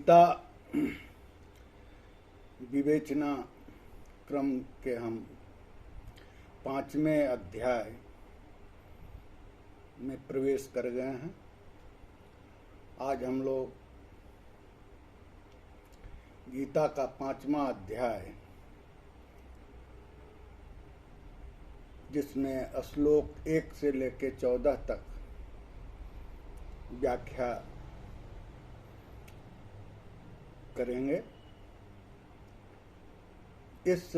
गीता विवेचना क्रम के हम 5वें अध्याय में प्रवेश कर गए हैं। आज हम लोग गीता का 5वां अध्याय, जिसमें श्लोक 1 से लेकर 14 तक व्याख्या करेंगे। इस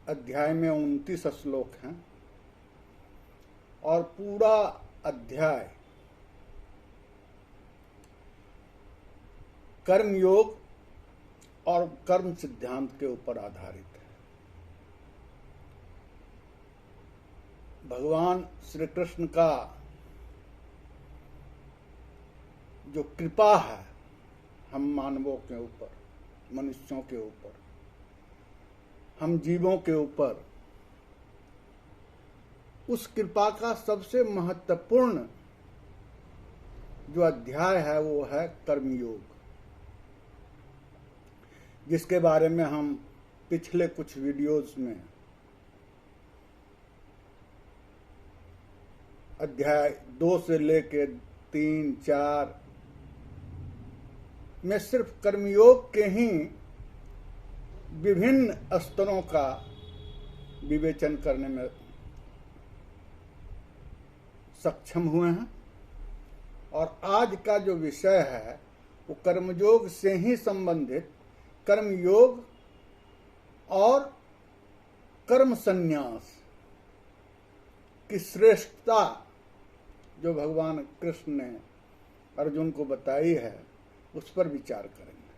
अध्याय में 29 श्लोक हैं और पूरा अध्याय कर्म योग और कर्म सिद्धांत के ऊपर आधारित है। भगवान श्री कृष्ण का जो कृपा है हम मानवों के ऊपर, मनुष्यों के ऊपर, हम जीवों के ऊपर, उस कृपा का सबसे महत्वपूर्ण जो अध्याय है वो है कर्मयोग, जिसके बारे में हम पिछले कुछ वीडियोस में अध्याय 2 से लेकर 3, 4 में सिर्फ कर्मयोग के ही विभिन्न स्तरों का विवेचन करने में सक्षम हुए हैं। और आज का जो विषय है वो कर्मयोग से ही संबंधित कर्मयोग और कर्म संन्यास की श्रेष्ठता जो भगवान कृष्ण ने अर्जुन को बताई है उस पर विचार करेंगे।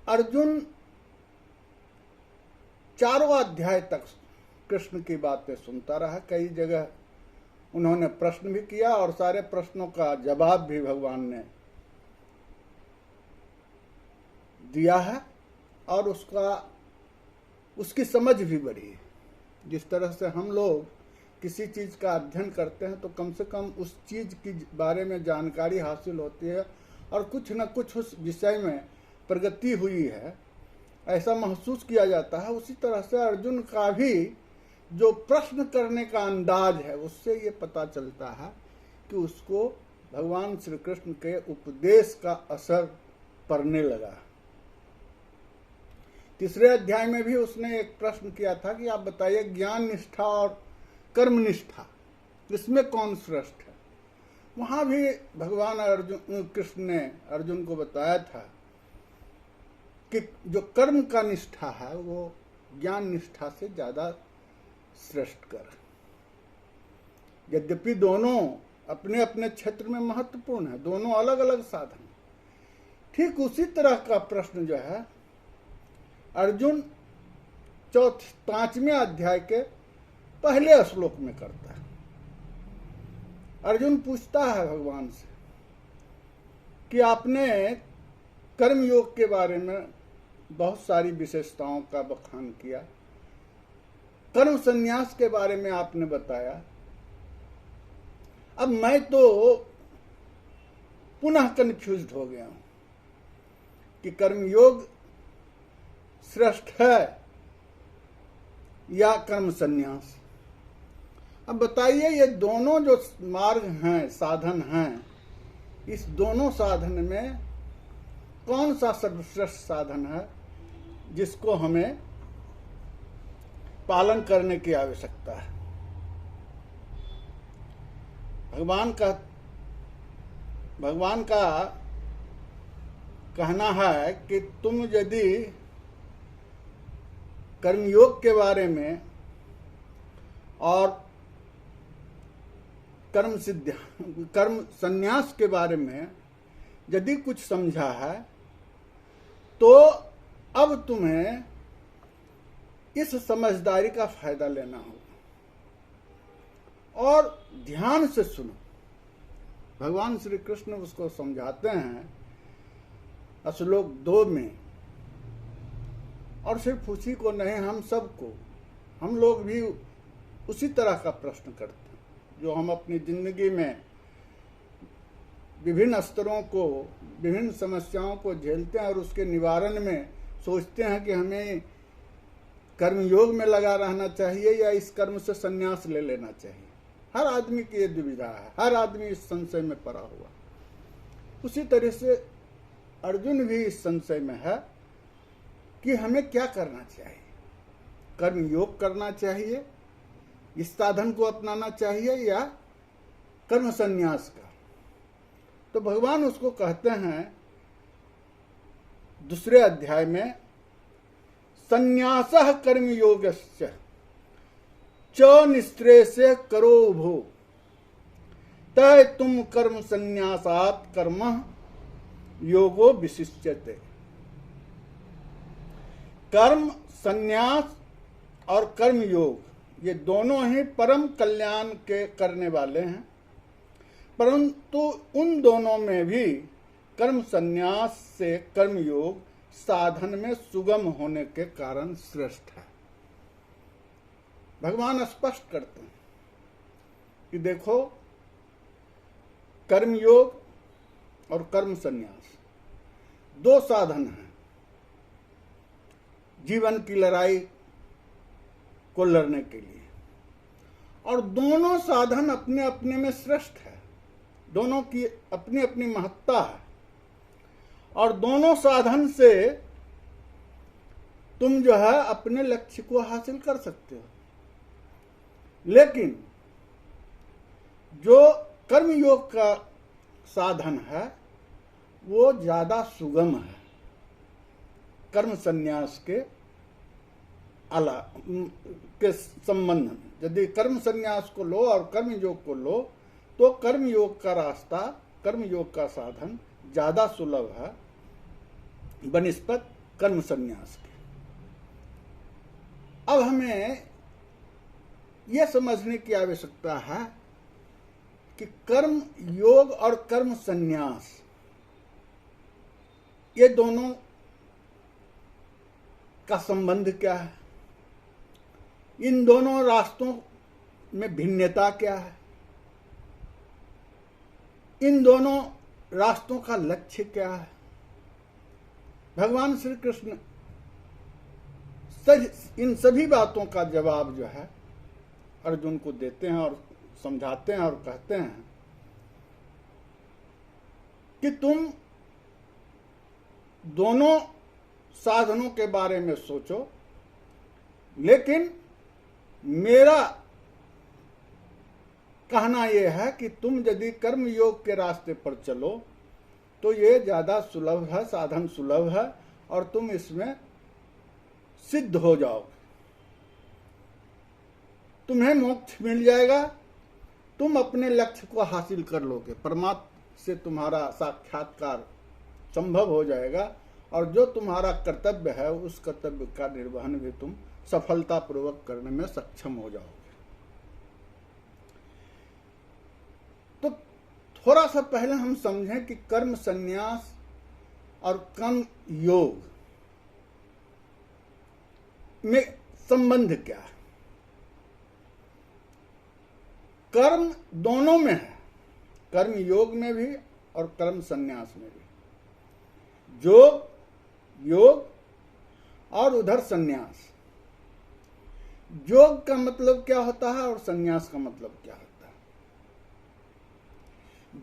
अर्जुन चारों अध्याय तक कृष्ण की बातें सुनता रहा। कई जगह उन्होंने प्रश्न भी किया और सारे प्रश्नों का जवाब भी भगवान ने दिया है और उसकी समझ भी बढ़ी है। जिस तरह से हम लोग किसी चीज का अध्ययन करते हैं तो कम से कम उस चीज के बारे में जानकारी हासिल होती है और कुछ न कुछ उस विषय में प्रगति हुई है, ऐसा महसूस किया जाता है। उसी तरह से अर्जुन का भी जो प्रश्न करने का अंदाज है उससे ये पता चलता है कि उसको भगवान श्री कृष्ण के उपदेश का असर पड़ने लगा। तीसरे अध्याय में भी उसने एक प्रश्न किया था कि आप बताइए ज्ञान निष्ठा और कर्म निष्ठा इसमें कौन श्रेष्ठ है। वहां भी भगवान कृष्ण ने अर्जुन को बताया था कि जो कर्म का निष्ठा है वो ज्ञान निष्ठा से ज्यादा श्रेष्ठ कर। यद्यपि दोनों अपने अपने क्षेत्र में महत्वपूर्ण है, दोनों अलग अलग साधन। ठीक उसी तरह का प्रश्न जो है अर्जुन 5वें अध्याय के पहले श्लोक में करता है। अर्जुन पूछता है भगवान से कि आपने कर्म योग के बारे में बहुत सारी विशेषताओं का बखान किया, कर्म संन्यास के बारे में आपने बताया। अब मैं तो पुनः कन्फ्यूज्ड हो गया हूं कि कर्मयोग श्रेष्ठ है या कर्म संन्यास। अब बताइए ये दोनों जो मार्ग हैं, साधन हैं, इस दोनों साधन में कौन सा सर्वश्रेष्ठ साधन है जिसको हमें पालन करने की आवश्यकता है। भगवान का कहना है कि तुम यदि कर्मयोग के बारे में और कर्म संन्यास के बारे में यदि कुछ समझा है तो अब तुम्हें इस समझदारी का फायदा लेना होगा और ध्यान से सुनो। भगवान श्री कृष्ण उसको समझाते हैं श्लोक 2 में, और सिर्फ उसी को नहीं, हम सबको, हम लोग भी उसी तरह का प्रश्न करते हैं जो हम अपनी जिंदगी में विभिन्न स्तरों को, विभिन्न समस्याओं को झेलते हैं और उसके निवारण में सोचते हैं कि हमें कर्मयोग में लगा रहना चाहिए या इस कर्म से संन्यास ले लेना चाहिए। हर आदमी की ये दुविधा है, हर आदमी इस संशय में पड़ा हुआ। उसी तरह से अर्जुन भी इस संशय में है कि हमें क्या करना चाहिए, कर्म योग करना चाहिए, इस साधन को अपनाना चाहिए या कर्म संन्यास का। तो भगवान उसको कहते हैं दूसरे अध्याय में, संन्यासः कर्मयोगस्य च निःश्रेयसे करो उभो तय तुम कर्म संन्यासात् कर्म योगो विशिष्यते। कर्म संन्यास और कर्म योग ये दोनों ही परम कल्याण के करने वाले हैं, परंतु उन दोनों में भी कर्म संन्यास से कर्म योग साधन में सुगम होने के कारण श्रेष्ठ है। भगवान स्पष्ट करते हैं कि देखो, कर्म योग और कर्म संन्यास दो साधन हैं जीवन की लड़ाई को लड़ने के लिए, और दोनों साधन अपने अपने में श्रेष्ठ है, दोनों की अपनी अपनी महत्ता है, और दोनों साधन से तुम जो है अपने लक्ष्य को हासिल कर सकते हो। लेकिन जो कर्म योग का साधन है वो ज्यादा सुगम है कर्म संन्यास के के संबंध में। यदि कर्म संन्यास को लो और कर्म योग को लो तो कर्म योग का रास्ता, कर्म योग का साधन ज्यादा सुलभ है बनिस्पत कर्म संन्यास के। अब हमें यह समझने की आवश्यकता है कि कर्म योग और कर्म संन्यास ये दोनों का संबंध क्या है, इन दोनों रास्तों में भिन्नता क्या है, इन दोनों रास्तों का लक्ष्य क्या है। भगवान श्री कृष्ण इन सभी बातों का जवाब जो है अर्जुन को देते हैं और समझाते हैं और कहते हैं कि तुम दोनों साधनों के बारे में सोचो, लेकिन मेरा कहना यह है कि तुम यदि कर्म योग के रास्ते पर चलो तो ये ज्यादा सुलभ है, साधन सुलभ है और तुम इसमें सिद्ध हो जाओगे, तुम्हें मोक्ष मिल जाएगा, तुम अपने लक्ष्य को हासिल कर लोगे, परमात्मा से तुम्हारा साक्षात्कार संभव हो जाएगा और जो तुम्हारा कर्तव्य है उस कर्तव्य का निर्वहन भी तुम सफलतापूर्वक करने में सक्षम हो जाओगे। तो थोड़ा सा पहले हम समझें कि कर्म संन्यास और कर्म योग में संबंध क्या है। कर्म दोनों में है, कर्म योग में भी और कर्म संन्यास में भी। योग और उधर संन्यास। योग का मतलब क्या होता है और संन्यास का मतलब क्या होता है।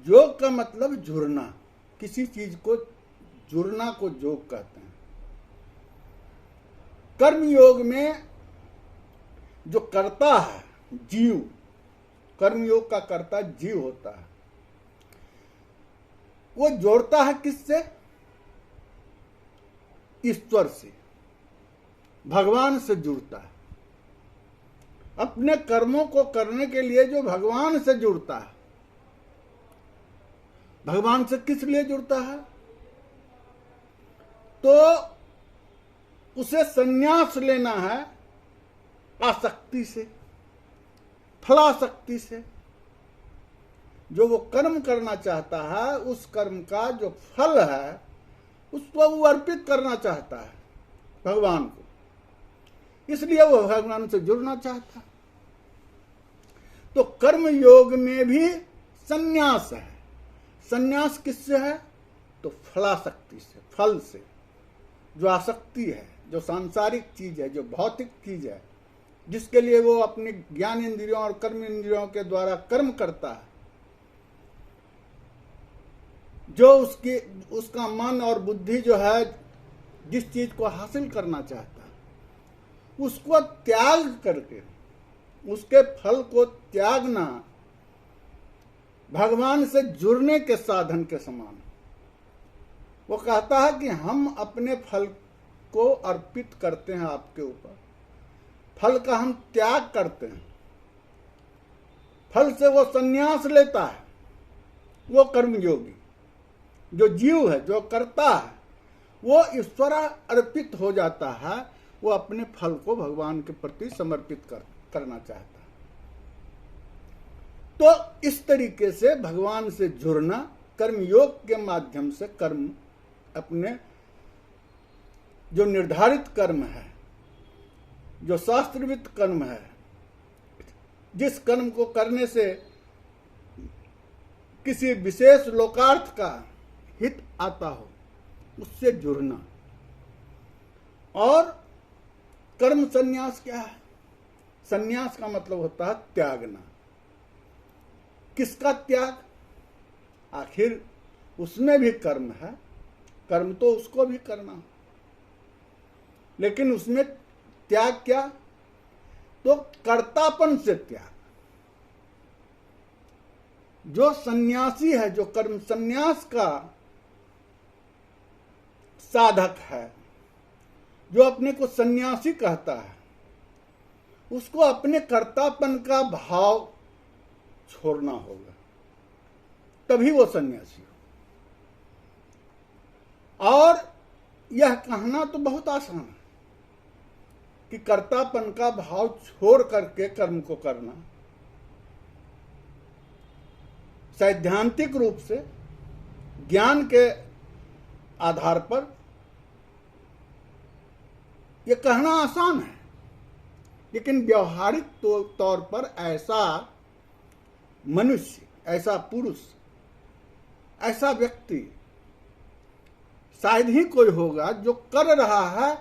योग का मतलब जुड़ना, किसी चीज को जुड़ना को योग कहते हैं। कर्म योग में जो कर्ता है जीव, कर्म योग का कर्ता जीव होता है, वो जोड़ता है किससे? ईश्वर से, भगवान से जुड़ता है। अपने कर्मों को करने के लिए जो भगवान से जुड़ता है, भगवान से किस लिए जुड़ता है? तो उसे संन्यास लेना है आसक्ति से, फलासक्ति से। जो वो कर्म करना चाहता है उस कर्म का जो फल है उसको वो अर्पित करना चाहता है भगवान को, इसलिए वो भगवान से जुड़ना चाहता है। तो कर्म योग में भी संन्यास है, संन्यास किससे है? तो फलासक्ति से, फल से, जो आसक्ति है, जो सांसारिक चीज है, जो भौतिक चीज है, जिसके लिए वो अपनी ज्ञान इंद्रियों और कर्म इंद्रियों के द्वारा कर्म करता है, जो उसका मन और बुद्धि जो है जिस चीज को हासिल करना चाहता है, उसको त्याग करके, उसके फल को त्यागना भगवान से जुड़ने के साधन के समान। वो कहता है कि हम अपने फल को अर्पित करते हैं आपके ऊपर, फल का हम त्याग करते हैं, फल से वो संन्यास लेता है। वो कर्मयोगी जो जीव है, जो करता है, वो ईश्वर अर्पित हो जाता है। वो अपने फल को भगवान के प्रति समर्पित करना चाहता है। तो इस तरीके से भगवान से जुड़ना, कर्मयोग के माध्यम से कर्म, अपने जो निर्धारित कर्म है, जो शास्त्रविद कर्म है, जिस कर्म को करने से किसी विशेष लोकार्थ का हित आता हो, उससे जुड़ना। और कर्म संन्यास क्या है? संन्यास का मतलब होता है त्यागना। किसका त्याग? आखिर उसमें भी कर्म है, कर्म तो उसको भी करना, लेकिन उसमें त्याग क्या? तो कर्तापन से त्याग। जो सन्यासी है, जो कर्म संन्यास का साधक है, जो अपने को सन्यासी कहता है, उसको अपने कर्तापन का भाव छोड़ना होगा, तभी वो सन्यासी हो। और यह कहना तो बहुत आसान है कि कर्तापन का भाव छोड़ करके कर्म को करना। सैद्धांतिक रूप से ज्ञान के आधार पर यह कहना आसान है, लेकिन व्यवहारिक तौर पर ऐसा मनुष्य, ऐसा पुरुष, ऐसा व्यक्ति शायद ही कोई होगा जो कर रहा है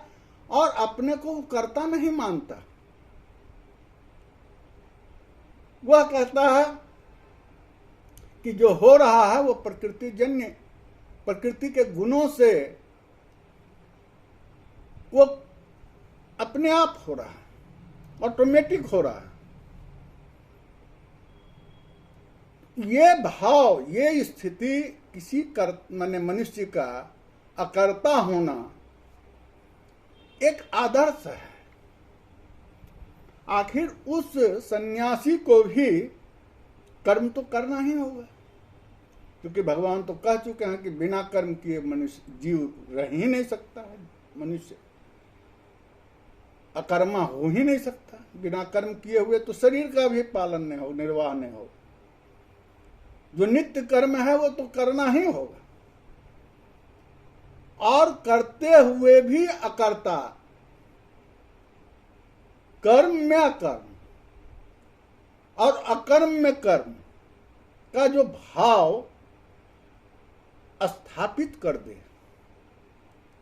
और अपने को करता नहीं मानता। वह कहता है कि जो हो रहा है वो प्रकृति जन्य, प्रकृति के गुणों से वो अपने आप हो रहा है, ऑटोमेटिक हो रहा है। ये भाव, ये स्थिति किसी मनुष्य का अकर्ता होना एक आदर्श है। आखिर उस सन्यासी को भी कर्म तो करना ही होगा, क्योंकि भगवान तो कह चुके हैं कि बिना कर्म किए मनुष्य जीव रह ही नहीं सकता है। मनुष्य अकर्मा हो ही नहीं सकता। बिना कर्म किए हुए तो शरीर का भी पालन नहीं हो, निर्वाह नहीं हो। जो नित्य कर्म है वो तो करना ही होगा, और करते हुए भी अकर्ता, कर्म में अकर्म और अकर्म में कर्म का जो भाव स्थापित कर दे,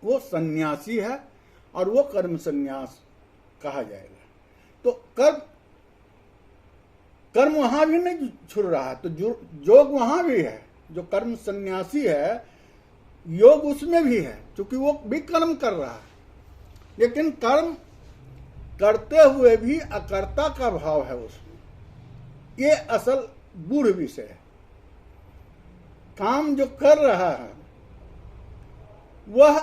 वो सन्यासी है, और वो कर्म संन्यास कहा जाएगा। तो कर्म वहां भी नहीं छुड़ रहा है, तो योग वहां भी है। जो कर्म सन्यासी है, योग उसमें भी है, क्योंकि वो भी कर्म कर रहा है, लेकिन कर्म करते हुए भी अकर्ता का भाव है उसमें। ये असल गूढ़ विषय है। काम जो कर रहा है वह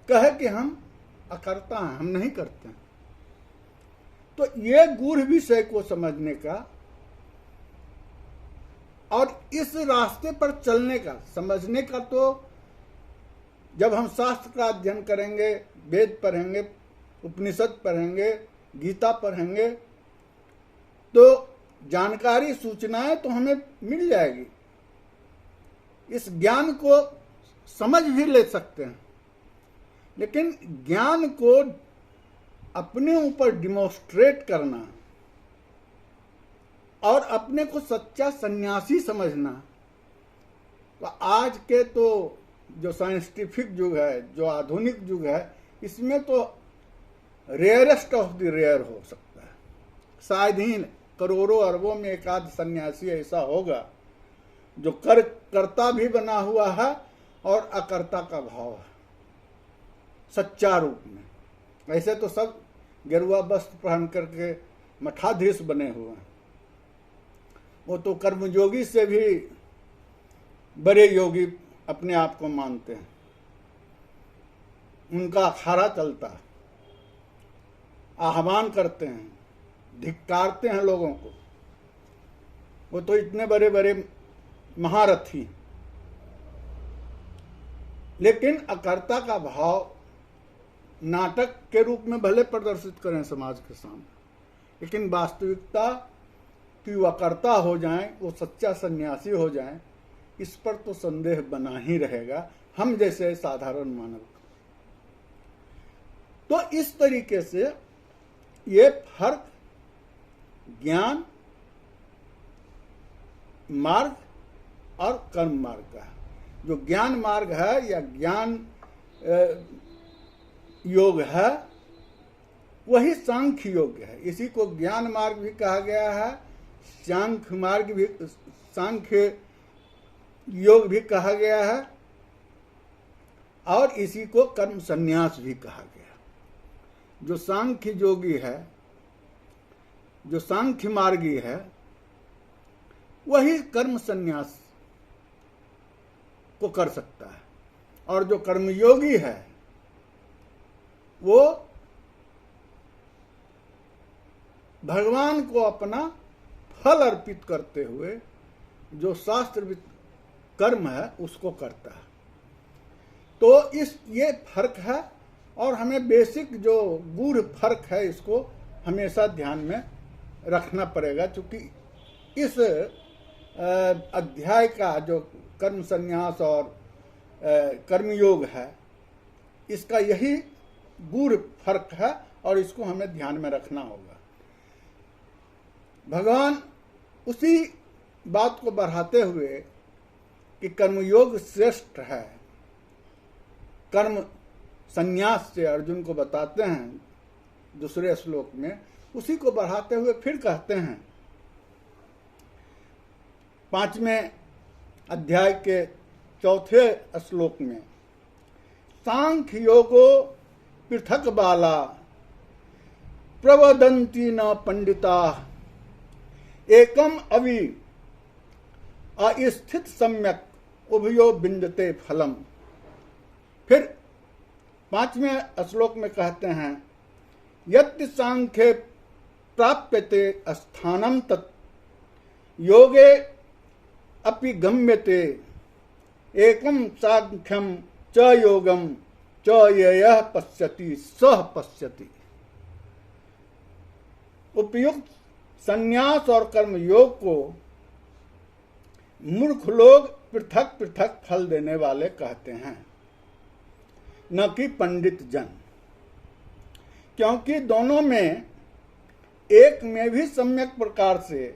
कहे कि हम अकर्ता हैं, हम नहीं करते हैं। तो ये गूढ़ विषय को समझने का और इस रास्ते पर चलने का, समझने का, तो जब हम शास्त्र का अध्ययन करेंगे, वेद पढ़ेंगे, उपनिषद पढ़ेंगे, गीता पढ़ेंगे, तो जानकारी, सूचनाएं तो हमें मिल जाएगी। इस ज्ञान को समझ भी ले सकते हैं, लेकिन ज्ञान को अपने ऊपर डिमोस्ट्रेट करना और अपने को सच्चा सन्यासी समझना, तो आज के तो जो साइंटिफिक युग है, जो आधुनिक युग है, इसमें तो रेयरेस्ट ऑफ द रेयर हो सकता है। शायद ही करोड़ों अरबों में एक आध सन्यासी ऐसा होगा जो कर्ता भी बना हुआ है और अकर्ता का भाव है सच्चा रूप में। ऐसे तो सब गेरुआ वस्त्र पहन करके मठाधीश बने हुए हैं। वो तो कर्मयोगी से भी बड़े योगी अपने आप को मानते हैं, उनका अखाड़ा चलता है, आह्वान करते हैं, धिक्कारते हैं लोगों को। वो तो इतने बड़े बड़े महारथी, लेकिन अकर्ता का भाव नाटक के रूप में भले प्रदर्शित करें समाज के सामने, लेकिन वास्तविकता कि वो अकर्ता हो जाएं, वो सच्चा सन्यासी हो जाएं, इस पर तो संदेह बना ही रहेगा हम जैसे साधारण मानव। तो इस तरीके से ये फर्क ज्ञान मार्ग और कर्म मार्ग का है। जो ज्ञान मार्ग है या ज्ञान योग है, वही सांख्य योग है। इसी को ज्ञान मार्ग भी कहा गया है, सांख्य मार्ग भी, सांख्य योग भी कहा गया है, और इसी को कर्म संन्यास भी कहा गया। जो सांख्य योगी है, जो सांख्य मार्गी है, वही कर्म संन्यास को कर सकता है, और जो कर्मयोगी है वो भगवान को अपना फल अर्पित करते हुए जो शास्त्र कर्म है उसको करता है। तो ये फर्क है, और हमें बेसिक जो गूढ़ फर्क है इसको हमेशा ध्यान में रखना पड़ेगा, क्योंकि इस अध्याय का जो कर्म संन्यास और कर्मयोग है, इसका यही गूढ़ फर्क है, और इसको हमें ध्यान में रखना होगा। भगवान उसी बात को बढ़ाते हुए कि कर्मयोग श्रेष्ठ है, कर्म संन्यास से अर्जुन को बताते हैं दूसरे श्लोक में, उसी को बढ़ाते हुए फिर कहते हैं 5वें अध्याय के 4थे श्लोक में, सांख्य योगो पृथक बाला प्रवदन्ति न पंडिता एकम अवि अस्थित सम्यक उभयो बिंदते फलम। फिर 5वें श्लोक में कहते हैं, यत् सांख्ये प्राप्यते स्थानम तत् योगे अपि गम्यते एकम सांख्यम च योगम च यः पश्यति सह पश्यति। उपयुक्त संन्यास और कर्म योग को मूर्ख लोग पृथक पृथक फल देने वाले कहते हैं, न कि पंडित जन, क्योंकि दोनों में एक में भी सम्यक प्रकार से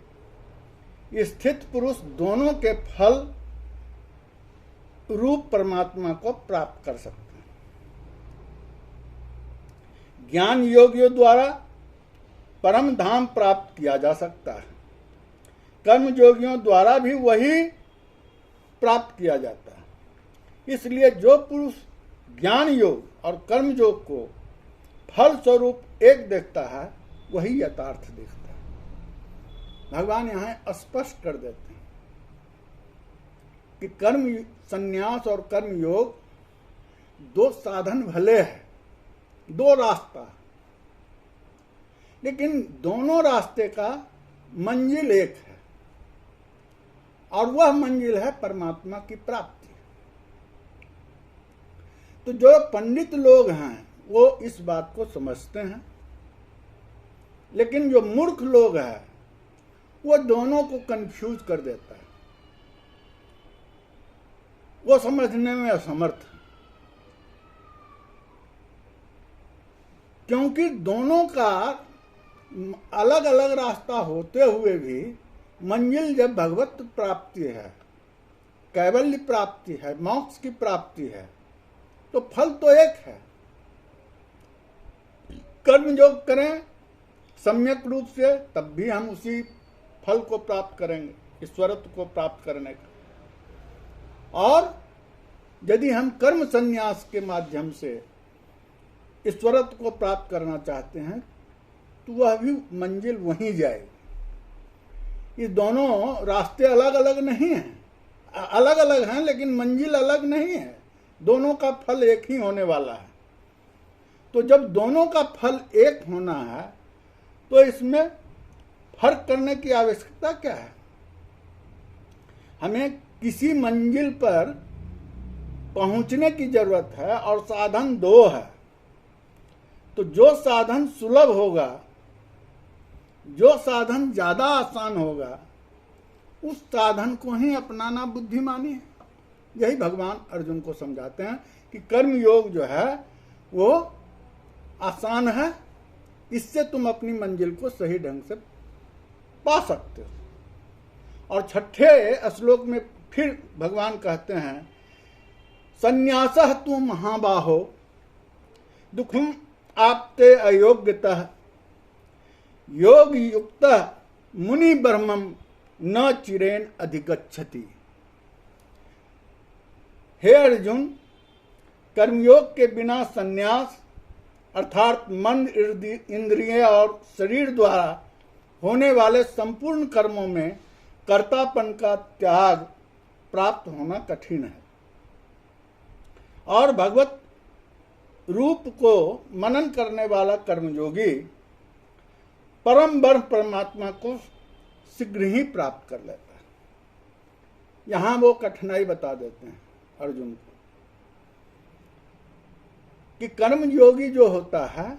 स्थित पुरुष दोनों के फल रूप परमात्मा को प्राप्त कर सकते हैं। ज्ञान योगियों द्वारा परम धाम प्राप्त किया जा सकता है, कर्म योगियों द्वारा भी वही प्राप्त किया जाता है। इसलिए जो पुरुष ज्ञान योग और कर्म योग को फल स्वरूप एक देखता है, वही यथार्थ देखता है। भगवान यहाँ स्पष्ट कर देते हैं कि कर्म संन्यास और कर्म योग दो साधन भले हैं, दो रास्ता, लेकिन दोनों रास्ते का मंजिल एक है, और वह मंजिल है परमात्मा की प्राप्ति। तो जो पंडित लोग हैं वो इस बात को समझते हैं, लेकिन जो मूर्ख लोग हैं वो दोनों को कंफ्यूज कर देता है, वो समझने में असमर्थ है, क्योंकि दोनों का अलग अलग रास्ता होते हुए भी मंजिल जब भगवत प्राप्ति है, कैवल्य प्राप्ति है, मोक्ष की प्राप्ति है, तो फल तो एक है। कर्म योग करें सम्यक रूप से, तब भी हम उसी फल को प्राप्त करेंगे, ईश्वरत्व को प्राप्त करने का। और यदि हम कर्म संन्यास के माध्यम से ईश्वरत्व को प्राप्त करना चाहते हैं, तो वह भी मंजिल वहीं जाएगी। ये दोनों रास्ते अलग अलग नहीं हैं, अलग अलग हैं लेकिन मंजिल अलग नहीं है। दोनों का फल एक ही होने वाला है। तो जब दोनों का फल एक होना है, तो इसमें फर्क करने की आवश्यकता क्या है? हमें किसी मंजिल पर पहुंचने की जरूरत है और साधन दो है। तो जो साधन सुलभ होगा, जो साधन ज्यादा आसान होगा, उस साधन को ही अपनाना बुद्धिमानी है। यही भगवान अर्जुन को समझाते हैं कि कर्म योग जो है वो आसान है, इससे तुम अपनी मंजिल को सही ढंग से पा सकते हो। और छठे श्लोक में फिर भगवान कहते हैं, संन्यासः तु महाबाहो दुखम आपते अयोग्यतः योग युक्तः मुनि ब्रह्मम न चिरेण अधिगच्छति। हे अर्जुन, कर्मयोग के बिना संन्यास अर्थात मन, इंद्रिय और शरीर द्वारा होने वाले संपूर्ण कर्मों में कर्तापन का त्याग प्राप्त होना कठिन है। और भगवत रूप को मनन करने वाला कर्मयोगी परम ब्रह्म परमात्मा को शीघ्र ही प्राप्त कर लेता है। यहां वो कठिनाई बता देते हैं अर्जुन को कि कर्मयोगी जो होता है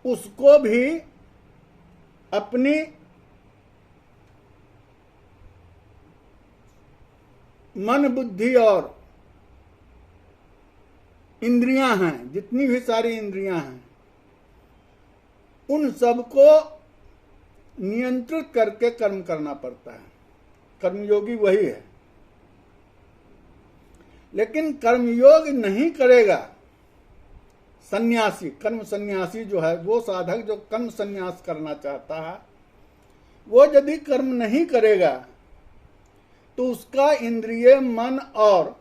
उसको भी अपनी मन, बुद्धि और इंद्रियां हैं, जितनी भी सारी इंद्रियां हैं, उन सबको नियंत्रित करके कर्म करना पड़ता है। कर्मयोगी वही है। लेकिन कर्मयोग नहीं करेगा सन्यासी, कर्म सन्यासी जो है, वो साधक जो कर्म संन्यास करना चाहता है, वो यदि कर्म नहीं करेगा तो उसका इंद्रिय, मन और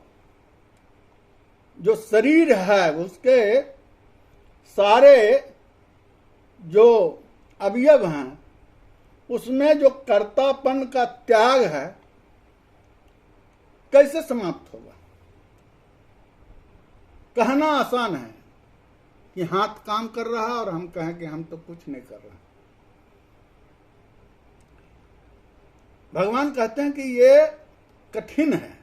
जो शरीर है, उसके सारे जो अवयव हैं, उसमें जो कर्तापन का त्याग है, कैसे समाप्त होगा? कहना आसान है कि हाथ काम कर रहा है और हम कहें कि हम तो कुछ नहीं कर रहे। भगवान कहते हैं कि ये कठिन है,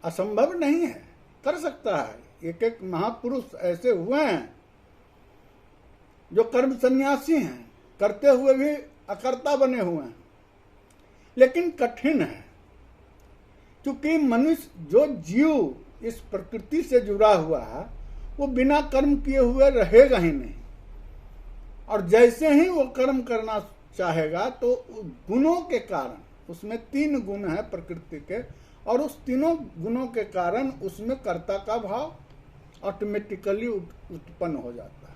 असंभव नहीं है, कर सकता है। एक एक महापुरुष ऐसे हुए हैं जो कर्म सन्यासी हैं, करते हुए भी अकर्ता बने हुए हैं, लेकिन कठिन है। क्योंकि मनुष्य, जो जीव इस प्रकृति से जुड़ा हुआ है, वो बिना कर्म किए हुए रहेगा ही नहीं। और जैसे ही वो कर्म करना चाहेगा तो गुणों के कारण, उसमें 3 गुण है प्रकृति के, और उस तीनों गुणों के कारण उसमें कर्ता का भाव ऑटोमेटिकली उत्पन्न हो जाता है।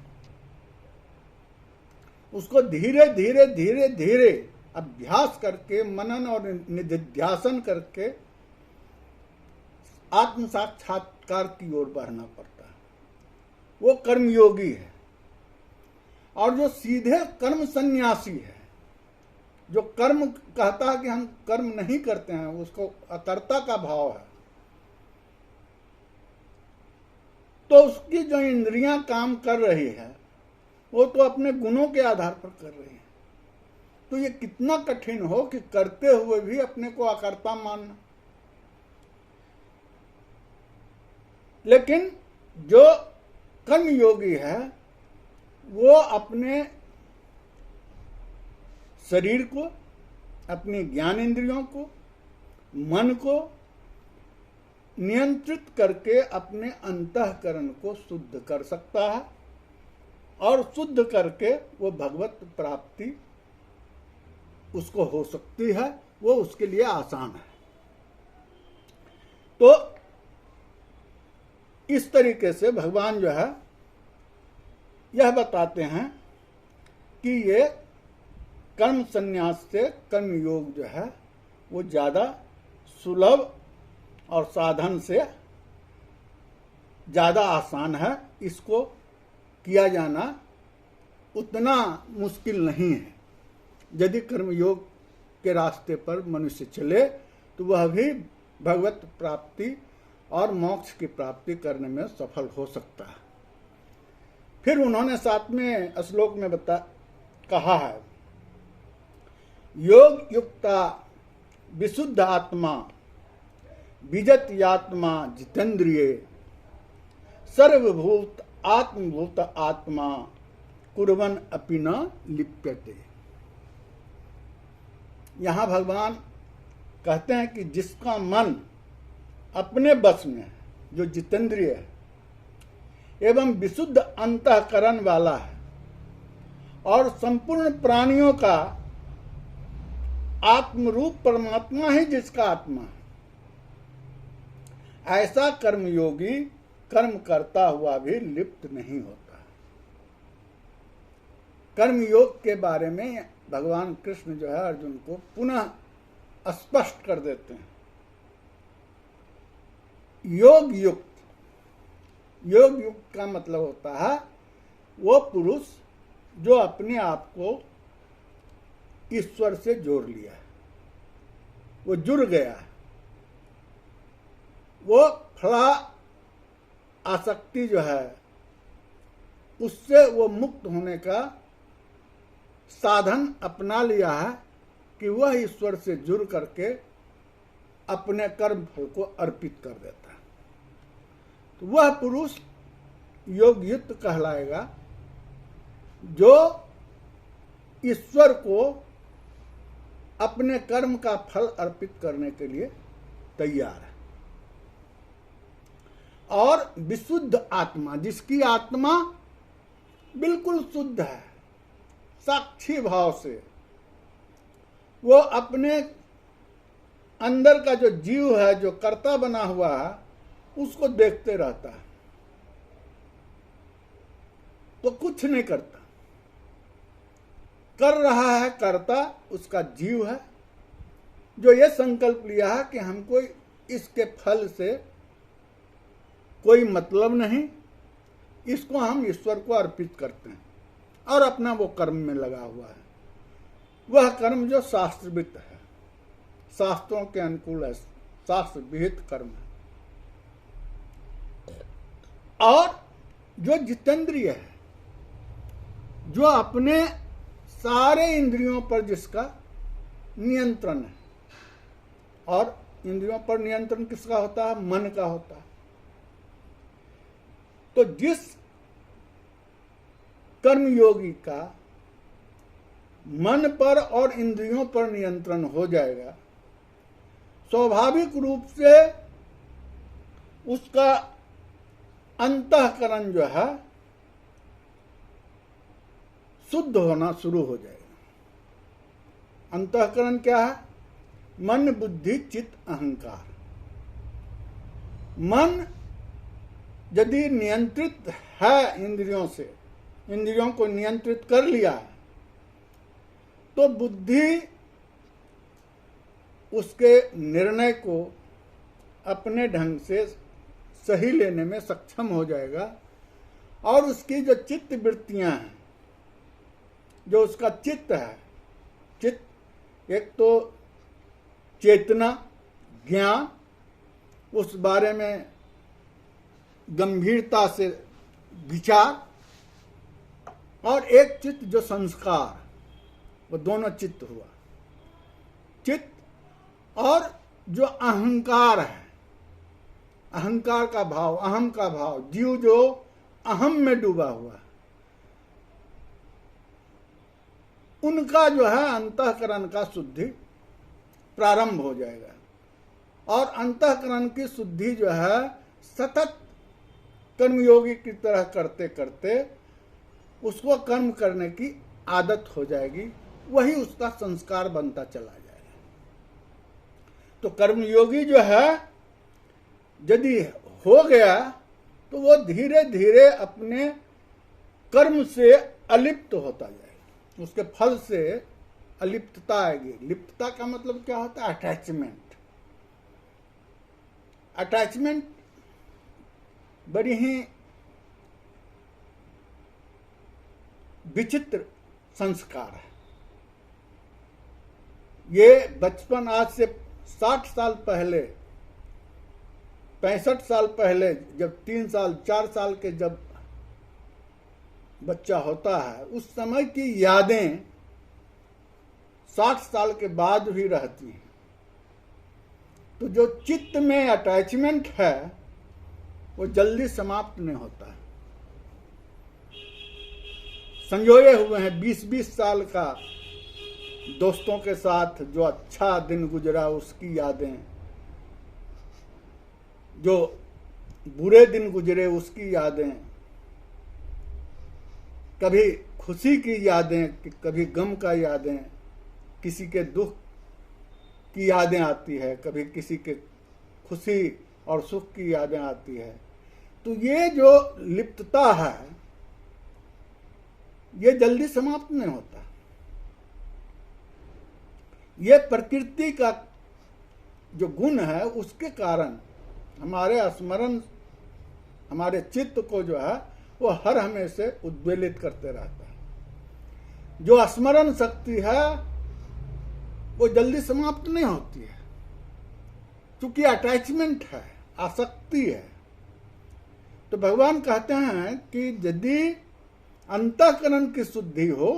उसको धीरे धीरे धीरे धीरे अभ्यास करके, मनन और निधिध्यासन करके आत्म साक्षात्कार की ओर बढ़ना पड़ता है। वो कर्मयोगी है। और जो सीधे कर्म सन्यासी है, जो कर्म कहता है कि हम कर्म नहीं करते हैं, उसको अकर्ता का भाव है, तो उसकी जो इंद्रियां काम कर रही है वो तो अपने गुणों के आधार पर कर रही है। तो ये कितना कठिन हो कि करते हुए भी अपने को अकर्ता मानना। लेकिन जो कर्मयोगी है वो अपने शरीर को, अपनी ज्ञान इंद्रियों को, मन को नियंत्रित करके अपने अंतःकरण को शुद्ध कर सकता है, और शुद्ध करके वो भगवत प्राप्ति उसको हो सकती है, वो उसके लिए आसान है। तो इस तरीके से भगवान जो है यह बताते हैं कि ये कर्म संन्यास से कर्म योग जो है वो ज़्यादा सुलभ और साधन से ज़्यादा आसान है। इसको किया जाना उतना मुश्किल नहीं है। यदि कर्मयोग के रास्ते पर मनुष्य चले तो वह भी भगवत प्राप्ति और मोक्ष की प्राप्ति करने में सफल हो सकता है। फिर उन्होंने 7वें श्लोक में कहा है, योग युक्ता विशुद्ध आत्मा विजत यात्मा जितेंद्रिय सर्वभूत आत्मभूत आत्मा कुर्वन् अपि न लिप्यते। यहाँ भगवान कहते हैं कि जिसका मन अपने बस में है, जो जितेंद्रिय है एवं विशुद्ध अंतःकरण वाला है और संपूर्ण प्राणियों का आत्मरूप परमात्मा ही जिसका आत्मा है, ऐसा कर्मयोगी कर्म करता हुआ भी लिप्त नहीं होता। कर्मयोग के बारे में भगवान कृष्ण जो है अर्जुन को पुनः स्पष्ट कर देते हैं। योग युक्त का मतलब होता है वो पुरुष जो अपने आप को ईश्वर से जोड़ लिया है, वो जुड़ गया है, वो फला आसक्ति जो है उससे वो मुक्त होने का साधन अपना लिया है कि वह ईश्वर से जुड़ करके अपने कर्म फल को अर्पित कर देता है। तो वह पुरुष योग युक्त कहलाएगा जो ईश्वर को अपने कर्म का फल अर्पित करने के लिए तैयार है। और विशुद्ध आत्मा, जिसकी आत्मा बिल्कुल शुद्ध है, साक्षी भाव से वो अपने अंदर का जो जीव है, जो कर्ता बना हुआ है, उसको देखते रहता है तो कुछ नहीं करता। कर रहा है कर्ता उसका जीव है, जो ये संकल्प लिया है कि हमको इसके फल से कोई मतलब नहीं, इसको हम ईश्वर को अर्पित करते हैं और अपना वो कर्म में लगा हुआ है। वह कर्म जो शास्त्रवित है, शास्त्रों के अनुकूल है, शास्त्र विहित कर्म है। और जो जितेंद्रिय है, जो अपने सारे इंद्रियों पर जिसका नियंत्रण है, और इंद्रियों पर नियंत्रण किसका होता है? मन का होता है। तो जिस कर्मयोगी का मन पर और इंद्रियों पर नियंत्रण हो जाएगा, स्वाभाविक रूप से उसका अंतःकरण जो है शुद्ध होना शुरू हो जाएगा। अंतःकरण क्या है? मन, बुद्धि, चित्त, अहंकार। मन यदि नियंत्रित है इंद्रियों से, इंद्रियों को नियंत्रित कर लिया है, तो बुद्धि उसके निर्णय को अपने ढंग से सही लेने में सक्षम हो जाएगा। और उसकी जो चित्त वृत्तियां हैं, जो उसका चित्त है, चित्त एक तो चेतना, ज्ञान, उस बारे में गंभीरता से विचार, और एक चित्त जो संस्कार, वो दोनों चित्त हुआ। चित्त और जो अहंकार है, अहंकार का भाव, अहम का भाव, जीव जो अहम में डूबा हुआ है, उनका जो है अंतःकरण का शुद्धि प्रारंभ हो जाएगा। और अंतःकरण की शुद्धि जो है सतत कर्मयोगी की तरह करते करते उसको कर्म करने की आदत हो जाएगी, वही उसका संस्कार बनता चला जाएगा। तो कर्मयोगी जो है यदि हो गया तो वो धीरे धीरे अपने कर्म से अलिप्त होता जाएगा, उसके फल से अलिप्तता आएगी। लिप्तता का मतलब क्या होता है? अटैचमेंट। अटैचमेंट बड़ी ही विचित्र संस्कार है। ये बचपन, आज से 60 साल पहले, 65 साल पहले, जब 3 साल 4 साल के जब बच्चा होता है, उस समय की यादें 60 साल के बाद भी रहती हैं। तो जो चित्त में अटैचमेंट है वो जल्दी समाप्त नहीं होता है। संजोए हुए हैं 20-20 साल का दोस्तों के साथ, जो अच्छा दिन गुजरा उसकी यादें, जो बुरे दिन गुजरे उसकी यादें, कभी खुशी की यादें, कभी गम का यादें, किसी के दुख की यादें आती है, कभी किसी के खुशी और सुख की यादें आती है। तो ये जो लिप्तता है ये जल्दी समाप्त नहीं होता। ये प्रकृति का जो गुण है उसके कारण हमारे स्मरण, हमारे चित्त को जो है वो हर हमेशा उद्वेलित करते रहता है। जो स्मरण शक्ति है वो जल्दी समाप्त नहीं होती है, क्योंकि अटैचमेंट है, आसक्ति है। तो भगवान कहते हैं कि यदि अंतःकरण की शुद्धि हो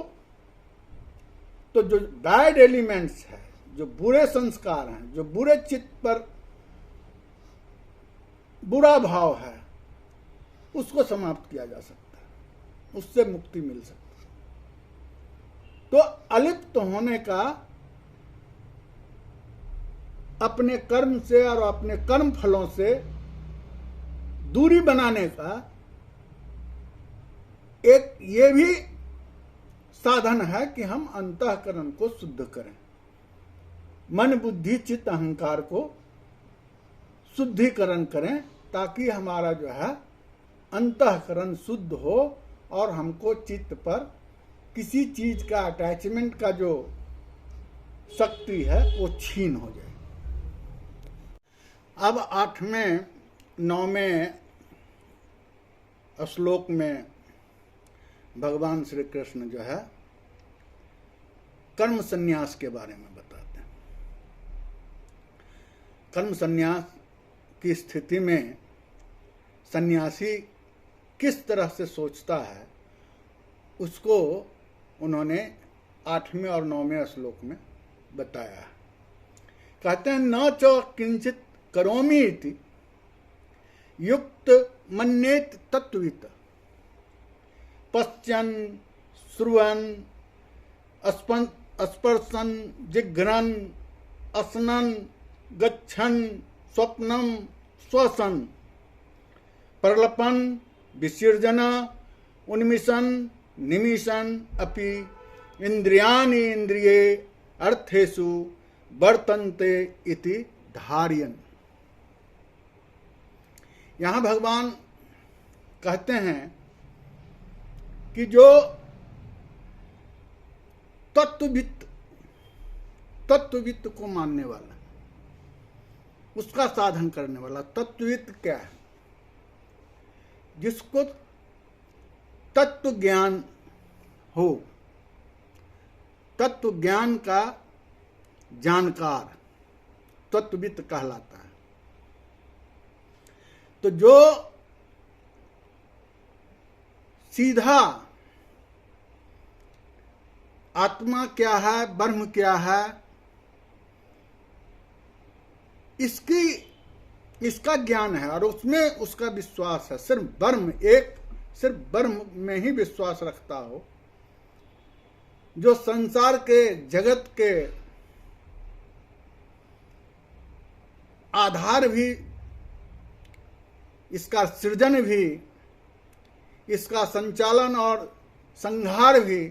तो जो बैड एलिमेंट्स है, जो बुरे संस्कार हैं, जो बुरे चित्त पर बुरा भाव है, उसको समाप्त किया जा सकता है, उससे मुक्ति मिल सकती है। तो अलिप्त होने का, अपने कर्म से और अपने कर्म फलों से दूरी बनाने का एक ये भी साधन है कि हम अंतःकरण को शुद्ध करें, मन बुद्धि चित्त अहंकार को शुद्धिकरण करें, ताकि हमारा जो है अंतःकरण शुद्ध हो और हमको चित्त पर किसी चीज का अटैचमेंट का जो शक्ति है वो छीन हो जाए। अब 8वें 9वें श्लोक में भगवान श्री कृष्ण जो है कर्म संन्यास के बारे में बताते हैं। कर्म संन्यास की स्थिति में सन्यासी किस तरह से सोचता है उसको उन्होंने 8वें और 9वें श्लोक में बताया। कहते हैं न च किंचित करोमि इति युक्त मन्येत तत्वित पश्चन श्रुवन् स्पर्शन जिघ्रन् असनन् गच्छन् स्वप्नं श्वसन् प्रलपन् विसर्जन उन्मिषन् निमिषन् अपि इंद्रियाणि इंद्रिये अर्थेषु वर्तन्ते इति धारयन्। यहाँ भगवान कहते हैं कि जो तत्ववित्त को मानने वाला, उसका साधन करने वाला, तत्ववित्त क्या है? जिसको तत्व ज्ञान हो, तत्व ज्ञान का जानकार तत्ववित्त कहलाता है। तो जो सीधा आत्मा क्या है, ब्रह्म क्या है, इसका ज्ञान है और उसमें उसका विश्वास है, सिर्फ ब्रह्म में ही विश्वास रखता हो, जो संसार के जगत के आधार भी, इसका सृजन भी, इसका संचालन और संहार भी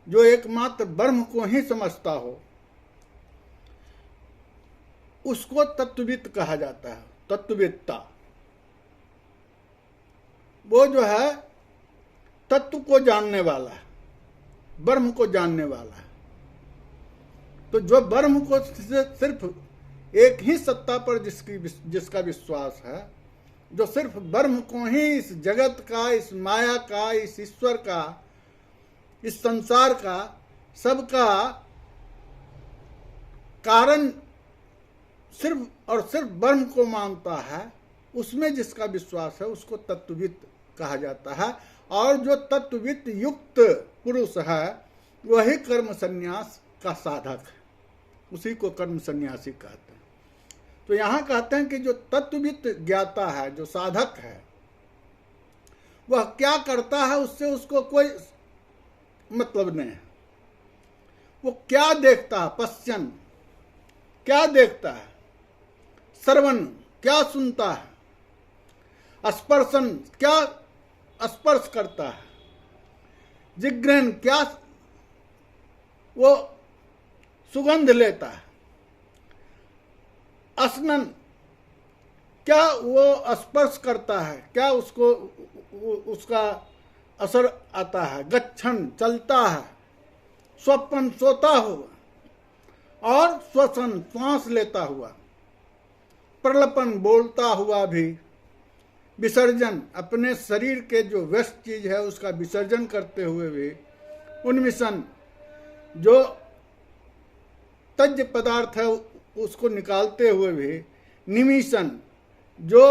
जो एकमात्र ब्रह्म को ही समझता हो, उसको तत्वविद कहा जाता है। तत्ववेत्ता वो जो है तत्व को जानने वाला है, ब्रह्म को जानने वाला है। तो जो ब्रह्म को सिर्फ एक ही सत्ता पर जिसका विश्वास है, जो सिर्फ ब्रह्म को ही इस जगत का, इस माया का, इस ईश्वर का, इस संसार का, सबका कारण सिर्फ और सिर्फ ब्रह्म को मानता है, उसमें जिसका विश्वास है उसको तत्वविद कहा जाता है। और जो तत्वविद युक्त पुरुष है वही कर्म संन्यास का साधक है, उसी को कर्म संन्यासी कहते हैं। तो यहाँ कहते हैं कि जो तत्वविद ज्ञाता है, जो साधक है, वह क्या करता है उससे उसको कोई मतलब नहीं है। वो क्या देखता है, पश्चन क्या देखता है, श्रवण क्या सुनता है, स्पर्शन क्या स्पर्श करता है, जिघ्रन क्या वो सुगंध लेता है, असनन क्या वो स्पर्श करता है, क्या उसको उसका असर आता है, गच्छन चलता है, स्वप्न सोता हुआ और श्वसन श्वास लेता हुआ, प्रलपन बोलता हुआ भी, विसर्जन अपने शरीर के जो व्यस्त चीज है उसका विसर्जन करते हुए भी, उन्मिशन जो तज्य पदार्थ है उसको निकालते हुए भी, निमिशन जो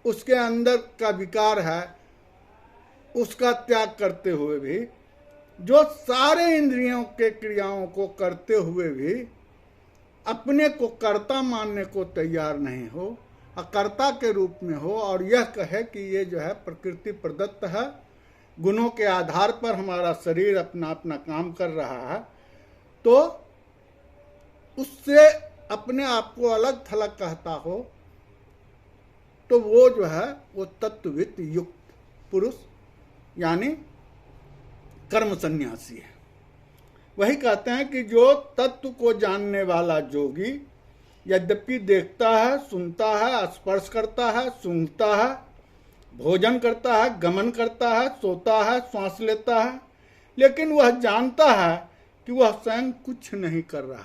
उसके अंदर का विकार है उसका त्याग करते हुए भी, जो सारे इंद्रियों के क्रियाओं को करते हुए भी अपने को कर्ता मानने को तैयार नहीं हो, अकर्ता के रूप में हो, और यह कहे कि ये जो है प्रकृति प्रदत्त है, गुणों के आधार पर हमारा शरीर अपना अपना काम कर रहा है, तो उससे अपने आप को अलग थलग कहता हो, तो वो जो है वो तत्वविद युक्त पुरुष यानी कर्म संन्यासी है। वही कहते हैं कि जो तत्व को जानने वाला जोगी यद्यपि देखता है, सुनता है, स्पर्श करता है, सूंघता है, भोजन करता है, गमन करता है, सोता है, श्वास लेता है, लेकिन वह जानता है कि वह स्वयं कुछ नहीं कर रहा,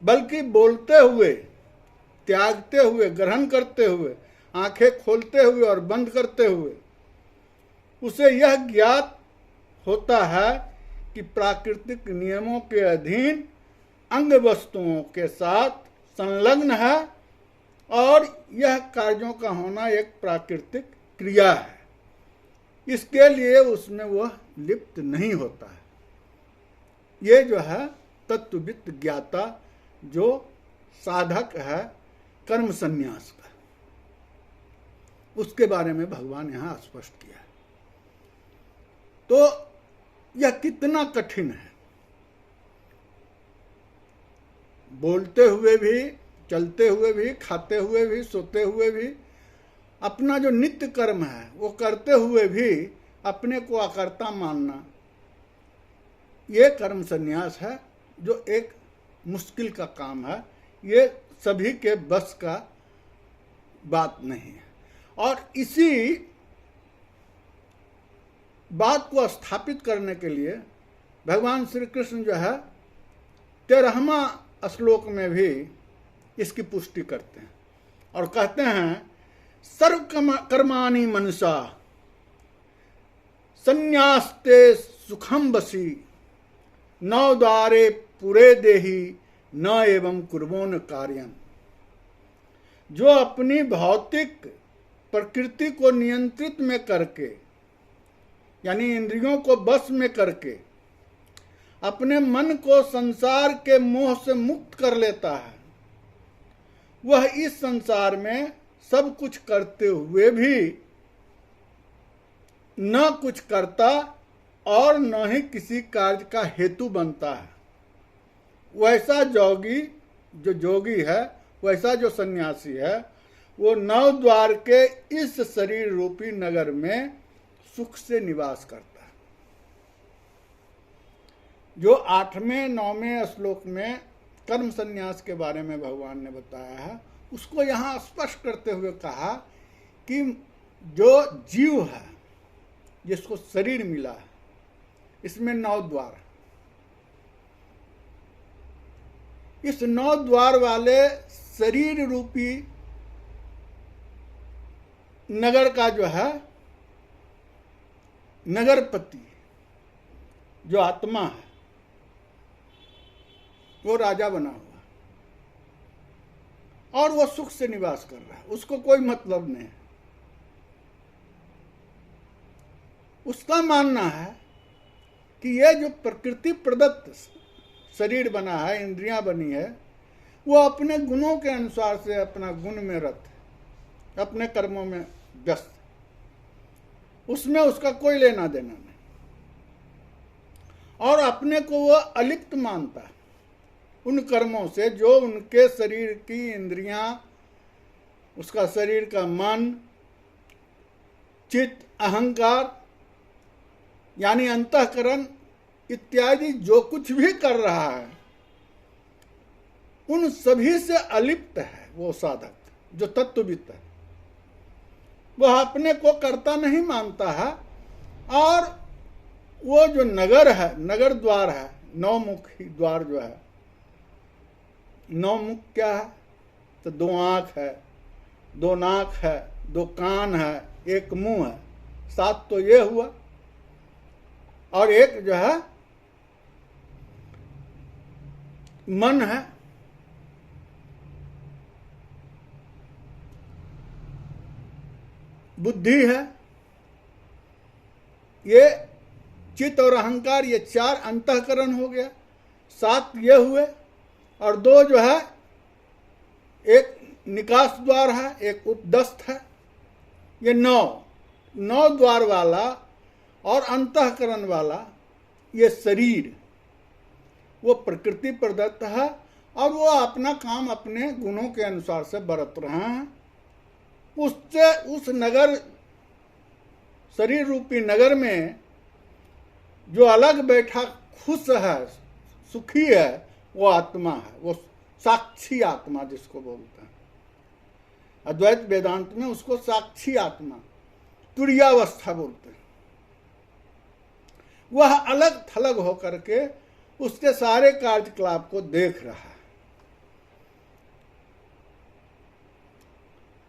बल्कि बोलते हुए, त्यागते हुए, ग्रहण करते हुए, आंखें खोलते हुए और बंद करते हुए उसे यह ज्ञात होता है कि प्राकृतिक नियमों के अधीन अंग वस्तुओं के साथ संलग्न है और यह कार्यों का होना एक प्राकृतिक क्रिया है, इसके लिए उसमें वह लिप्त नहीं होता है। ये जो है तत्वविद ज्ञाता जो साधक है कर्म संन्यास का, उसके बारे में भगवान यहाँ स्पष्ट किया है। तो यह कितना कठिन है, बोलते हुए भी, चलते हुए भी, खाते हुए भी, सोते हुए भी, अपना जो नित्य कर्म है वो करते हुए भी अपने को अकर्ता मानना, ये कर्म संन्यास है जो एक मुश्किल का काम है, ये सभी के बस का बात नहीं है। और इसी बात को स्थापित करने के लिए भगवान श्री कृष्ण जो है 13वां श्लोक में भी इसकी पुष्टि करते हैं और कहते हैं सर्व कर्माणि मनसा संन्यास्ते सुखम बसी नौ द्वारे पुरे देहि न एवं कुर्वोन कार्यम। जो अपनी भौतिक प्रकृति को नियंत्रित में करके यानी इंद्रियों को बस में करके अपने मन को संसार के मोह से मुक्त कर लेता है, वह इस संसार में सब कुछ करते हुए भी न कुछ करता और न ही किसी कार्य का हेतु बनता है। वैसा जोगी है, वैसा जो सन्यासी है, वो नौ द्वार के इस शरीर रूपी नगर में सुख से निवास करता है। जो 8वें 9वें श्लोक में कर्म संन्यास के बारे में भगवान ने बताया है, उसको यहाँ स्पष्ट करते हुए कहा कि जो जीव है, जिसको शरीर मिला है, इसमें 9 द्वार है। इस 9 द्वार वाले शरीर रूपी नगर का जो है नगरपति, जो आत्मा है, वो राजा बना हुआ और वो सुख से निवास कर रहा है, उसको कोई मतलब नहीं है। उसका मानना है कि ये जो प्रकृति प्रदत्त शरीर बना है, इंद्रियां बनी है, वो अपने गुणों के अनुसार से अपना गुण में रत है, अपने कर्मों में व्यस्त, उसमें उसका कोई लेना देना नहीं, और अपने को वो अलिप्त मानता है उन कर्मों से जो उनके शरीर की इंद्रियां, उसका शरीर का मन, चित्त, अहंकार यानी अंतःकरण इत्यादि जो कुछ भी कर रहा है, उन सभी से अलिप्त है वो साधक, जो तत्वविद है। वह अपने को कर्ता नहीं मानता है, और वो जो नगर है, नगर द्वार है, 9 मुखी द्वार जो है, 9 मुख क्या है? तो 2 आंख है, 2 नाक है, 2 कान है, 1 मुंह है, 7 तो ये हुआ, और 1 जो है मन है। बुद्धि है, ये चित्त और अहंकार, ये 4 अंतःकरण हो गया, 7 ये हुए, और 2 जो है, 1 निकास द्वार है, 1 उपदस्थ है, ये 9 द्वार वाला और अंतःकरण वाला ये शरीर वो प्रकृति प्रदत्त है, और वो अपना काम अपने गुणों के अनुसार से बरत रहे हैं। उससे उस नगर, शरीर रूपी नगर में जो अलग बैठा खुश है, सुखी है, वो आत्मा है, वो साक्षी आत्मा जिसको बोलते हैं। अद्वैत वेदांत में उसको साक्षी आत्मा, तुरीयावस्था बोलते हैं। वह अलग थलग होकर के उसके सारे कार्यकलाप को देख रहा है,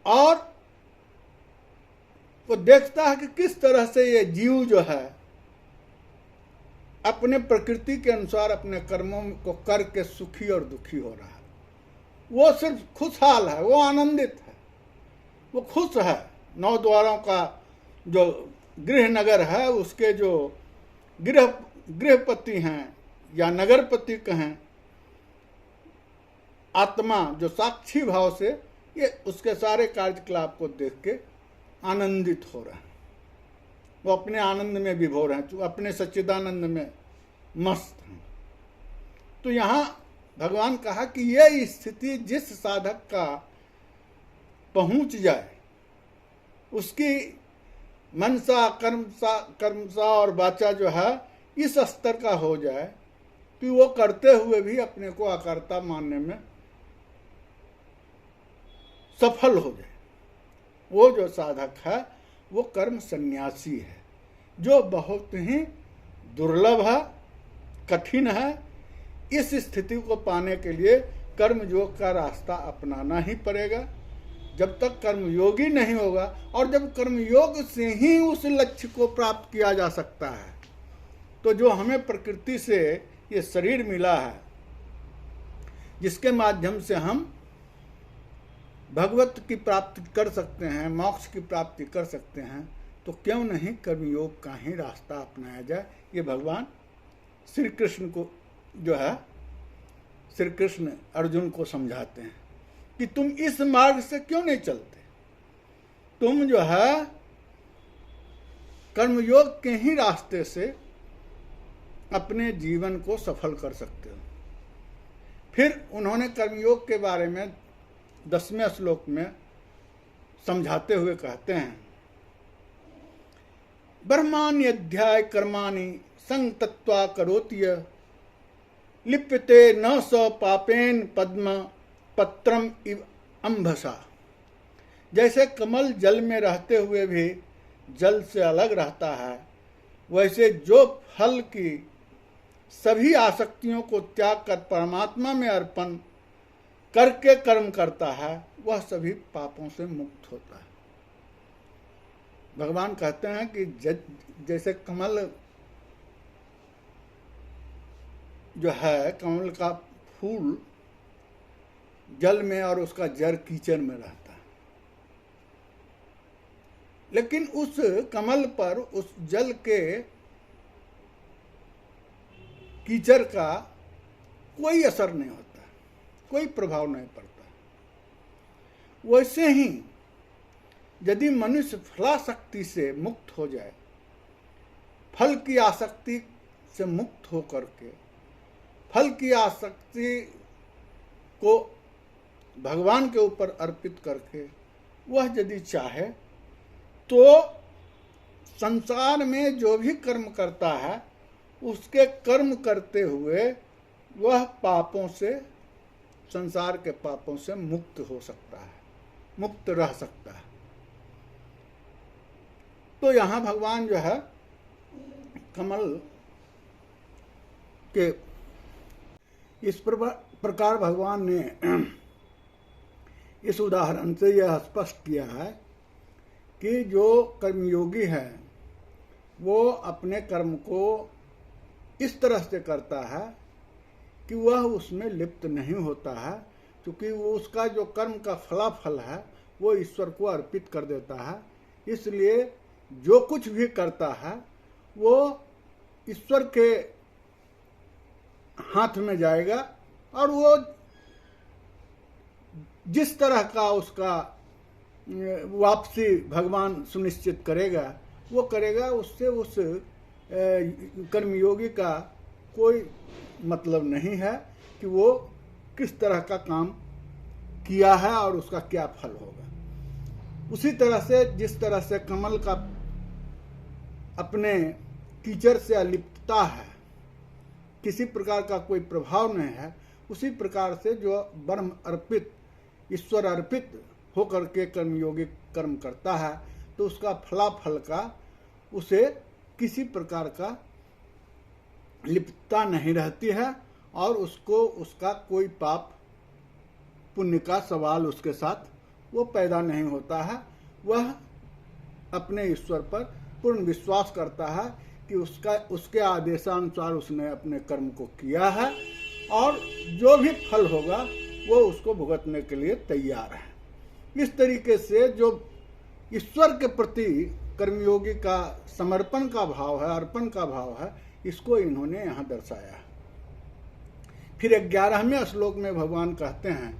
और वो देखता है कि किस तरह से ये जीव जो है अपने प्रकृति के अनुसार अपने कर्मों को करके सुखी और दुखी हो रहा है। वो सिर्फ खुशहाल है, वो आनंदित है, वो खुश है। 9 द्वारों का जो गृह नगर है, उसके जो गृहपति हैं या नगरपति कहें, आत्मा जो साक्षी भाव से ये उसके सारे कार्यकलाप को देख के आनंदित हो रहा है, वो अपने आनंद में विभोर हैं, अपने सच्चिदानंद में मस्त हैं। तो यहाँ भगवान कहा कि यह स्थिति जिस साधक का पहुंच जाए, उसकी मनसा कर्मसा और वाचा जो है इस स्तर का हो जाए कि वो करते हुए भी अपने को अकर्ता मानने में सफल हो जाए। वो जो साधक है वो कर्म सन्यासी है, जो बहुत ही दुर्लभ है, कठिन है। इस स्थिति को पाने के लिए कर्मयोग का रास्ता अपनाना ही पड़ेगा। जब तक कर्मयोगी नहीं होगा, और जब कर्मयोग से ही उस लक्ष्य को प्राप्त किया जा सकता है, तो जो हमें प्रकृति से ये शरीर मिला है, जिसके माध्यम से हम भगवत की प्राप्ति कर सकते हैं, मोक्ष की प्राप्ति कर सकते हैं, तो क्यों नहीं कर्मयोग का ही रास्ता अपनाया जाए। ये भगवान श्री कृष्ण को जो है, श्री कृष्ण अर्जुन को समझाते हैं कि तुम इस मार्ग से क्यों नहीं चलते। तुम जो है कर्मयोग के ही रास्ते से अपने जीवन को सफल कर सकते हो। फिर उन्होंने कर्मयोग के बारे में 10वें श्लोक में समझाते हुए कहते हैं, ब्रह्मान्यध्याय कर्माणि संतत्वा करोति लिप्यते न स पापेन पद्म पत्रम इव अंभसा। जैसे कमल जल में रहते हुए भी जल से अलग रहता है, वैसे जो फल की सभी आसक्तियों को त्याग कर परमात्मा में अर्पण करके कर्म करता है, वह सभी पापों से मुक्त होता है। भगवान कहते हैं कि जैसे कमल जो है, कमल का फूल जल में और उसका जड़ कीचड़ में रहता है, लेकिन उस कमल पर उस जल के कीचड़ का कोई असर नहीं होता, कोई प्रभाव नहीं पड़ता। वैसे ही यदि मनुष्य फलासक्ति से मुक्त हो जाए, फल की आसक्ति से मुक्त हो करके फल की आसक्ति को भगवान के ऊपर अर्पित करके वह यदि चाहे तो संसार में जो भी कर्म करता है, उसके कर्म करते हुए वह पापों से, संसार के पापों से मुक्त हो सकता है, मुक्त रह सकता है। तो यहाँ भगवान जो है कमल के इस प्रकार भगवान ने इस उदाहरण से यह स्पष्ट किया है कि जो कर्मयोगी है वो अपने कर्म को इस तरह से करता है कि वह उसमें लिप्त नहीं होता है, क्योंकि वो उसका जो कर्म का फलाफल है वो ईश्वर को अर्पित कर देता है। इसलिए जो कुछ भी करता है वो ईश्वर के हाथ में जाएगा और वो जिस तरह का उसका वापसी भगवान सुनिश्चित करेगा वो करेगा। उससे उस कर्मयोगी का कोई मतलब नहीं है कि वो किस तरह का काम किया है और उसका क्या फल होगा। उसी तरह से जिस तरह से कमल का अपने कीचड़ से अलिप्तता है, किसी प्रकार का कोई प्रभाव नहीं है, उसी प्रकार से जो ब्रह्म अर्पित, ईश्वर अर्पित होकर के कर्मयोगी कर्म करता है तो उसका फलाफल का उसे किसी प्रकार का लिप्तता नहीं रहती है और उसको उसका कोई पाप पुण्य का सवाल उसके साथ वो पैदा नहीं होता है। वह अपने ईश्वर पर पूर्ण विश्वास करता है कि उसके आदेशानुसार उसने अपने कर्म को किया है और जो भी फल होगा वो उसको भुगतने के लिए तैयार है। इस तरीके से जो ईश्वर के प्रति कर्मयोगी का समर्पण का भाव है, अर्पण का भाव है, इसको इन्होंने यहाँ दर्शाया है। फिर 11वें श्लोक में भगवान कहते हैं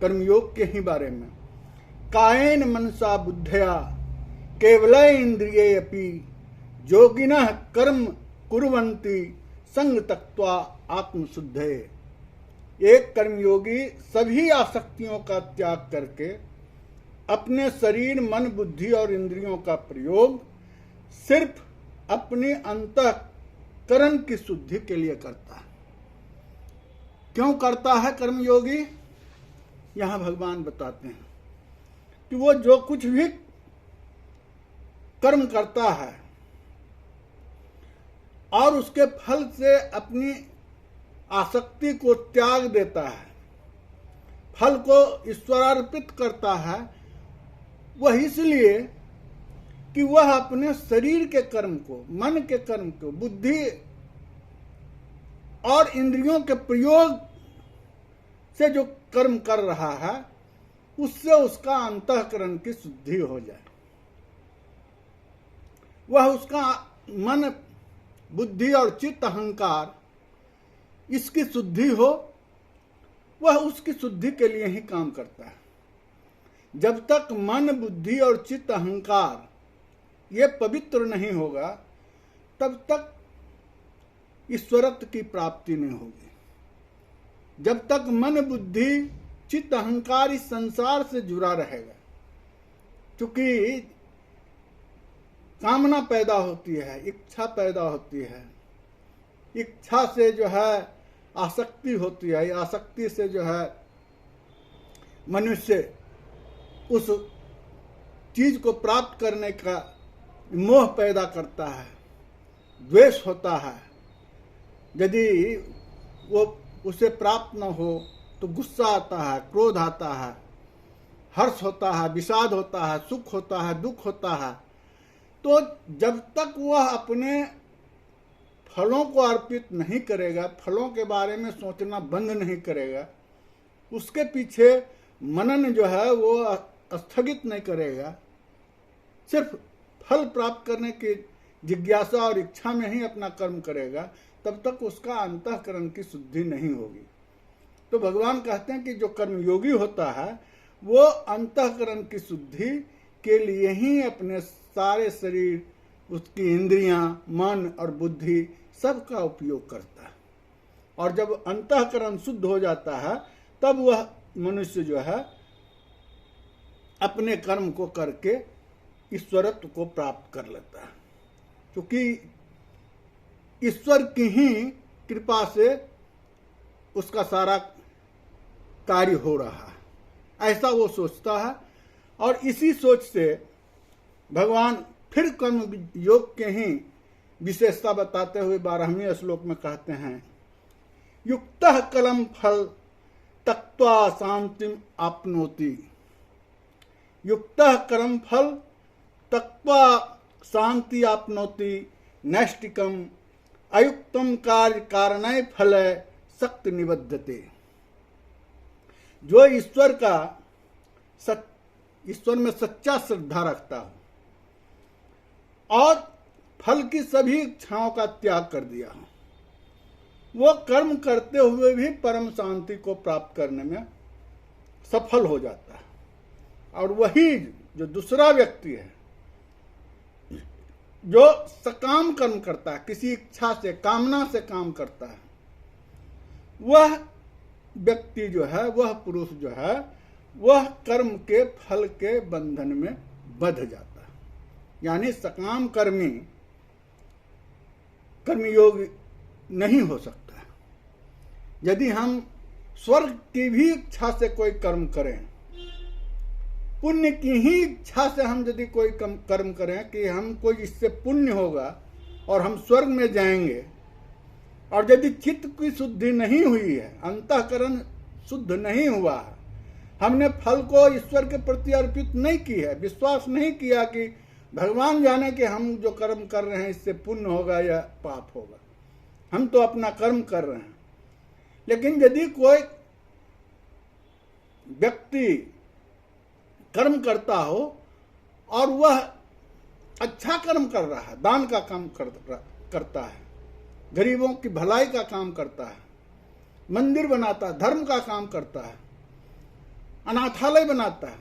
कर्मयोग के ही बारे में, कायेन मनसा बुद्धया केवल इंद्रिये अपि योगिनः कर्म कुर्वन्ति संग त्यक्त्वा आत्मशुद्धे। एक कर्मयोगी सभी आसक्तियों का त्याग करके अपने शरीर, मन, बुद्धि और इंद्रियों का प्रयोग सिर्फ अपने अंतःकरण की शुद्धि के लिए करता है। क्यों करता है कर्मयोगी? यहाँ भगवान बताते हैं कि वो जो कुछ भी कर्म करता है और उसके फल से अपनी आसक्ति को त्याग देता है, फल को ईश्वरार्पित करता है, वह इसलिए कि वह अपने शरीर के कर्म को, मन के कर्म को, बुद्धि और इंद्रियों के प्रयोग से जो कर्म कर रहा है उससे उसका अंतःकरण की शुद्धि हो जाए, वह उसका मन, बुद्धि और चित्त, अहंकार, इसकी शुद्धि हो, वह उसकी शुद्धि के लिए ही काम करता है। जब तक मन, बुद्धि और चित्त, अहंकार ये पवित्र नहीं होगा तब तक ईश्वरत्व की प्राप्ति नहीं होगी। जब तक मन, बुद्धि, चित्त, अहंकार इस संसार से जुड़ा रहेगा, क्योंकि कामना पैदा होती है, इच्छा पैदा होती है, इच्छा से जो है आसक्ति होती है, आसक्ति से जो है मनुष्य उस चीज को प्राप्त करने का मोह पैदा करता है, द्वेष होता है। यदि वो उसे प्राप्त न हो तो गुस्सा आता है, क्रोध आता है, हर्ष होता है, विषाद होता है, सुख होता है, दुख होता है। तो जब तक वह अपने फलों को अर्पित नहीं करेगा, फलों के बारे में सोचना बंद नहीं करेगा, उसके पीछे मनन जो है वो स्थगित नहीं करेगा, सिर्फ फल प्राप्त करने की जिज्ञासा और इच्छा में ही अपना कर्म करेगा, तब तक उसका अंतःकरण की शुद्धि नहीं होगी। तो भगवान कहते हैं कि जो कर्मयोगी होता है वो अंतःकरण की शुद्धि के लिए ही अपने सारे शरीर, उसकी इंद्रियां, मन और बुद्धि सबका उपयोग करता है। और जब अंतःकरण शुद्ध हो जाता है तब वह मनुष्य जो है अपने कर्म को करके ईश्वरत्व को प्राप्त कर लेता है, क्योंकि ईश्वर की ही कृपा से उसका सारा कार्य हो रहा है, ऐसा वो सोचता है। और इसी सोच से भगवान फिर कर्म योग के ही विशेषता बताते हुए 12वें श्लोक में कहते हैं, युक्तः कलम फल त्यक्त्वा शांतिम आपनोति। युक्तः कर्म फल त्यक्त्वा शांति आपनोति नैष्टिकम अयुक्तम कार्य कारणय फलय शक्ति निबद्धते। जो ईश्वर में सच्चा श्रद्धा रखता हो और फल की सभी इच्छाओं का त्याग कर दिया हो, वो कर्म करते हुए भी परम शांति को प्राप्त करने में सफल हो जाता है। और वही जो दूसरा व्यक्ति है जो सकाम कर्म करता है, किसी इच्छा से, कामना से काम करता है, वह व्यक्ति जो है, वह पुरुष जो है, वह कर्म के फल के बंधन में बंध जाता है। यानी सकाम कर्मयोग नहीं हो सकता। यदि हम स्वर्ग की भी इच्छा से कोई कर्म करें, पुण्य की ही इच्छा से हम यदि कोई कर्म करें कि हम कोई इससे पुण्य होगा और हम स्वर्ग में जाएंगे, और यदि चित्त की शुद्धि नहीं हुई है, अंतःकरण शुद्ध नहीं हुआ है, हमने फल को ईश्वर के प्रति अर्पित नहीं की है, विश्वास नहीं किया कि भगवान जाने कि हम जो कर्म कर रहे हैं इससे पुण्य होगा या पाप होगा, हम तो अपना कर्म कर रहे हैं। लेकिन यदि कोई व्यक्ति कर्म करता हो और वह अच्छा कर्म कर रहा है, दान का काम करता है, गरीबों की भलाई का काम करता है, मंदिर बनाता है, धर्म का काम करता है, अनाथालय बनाता है,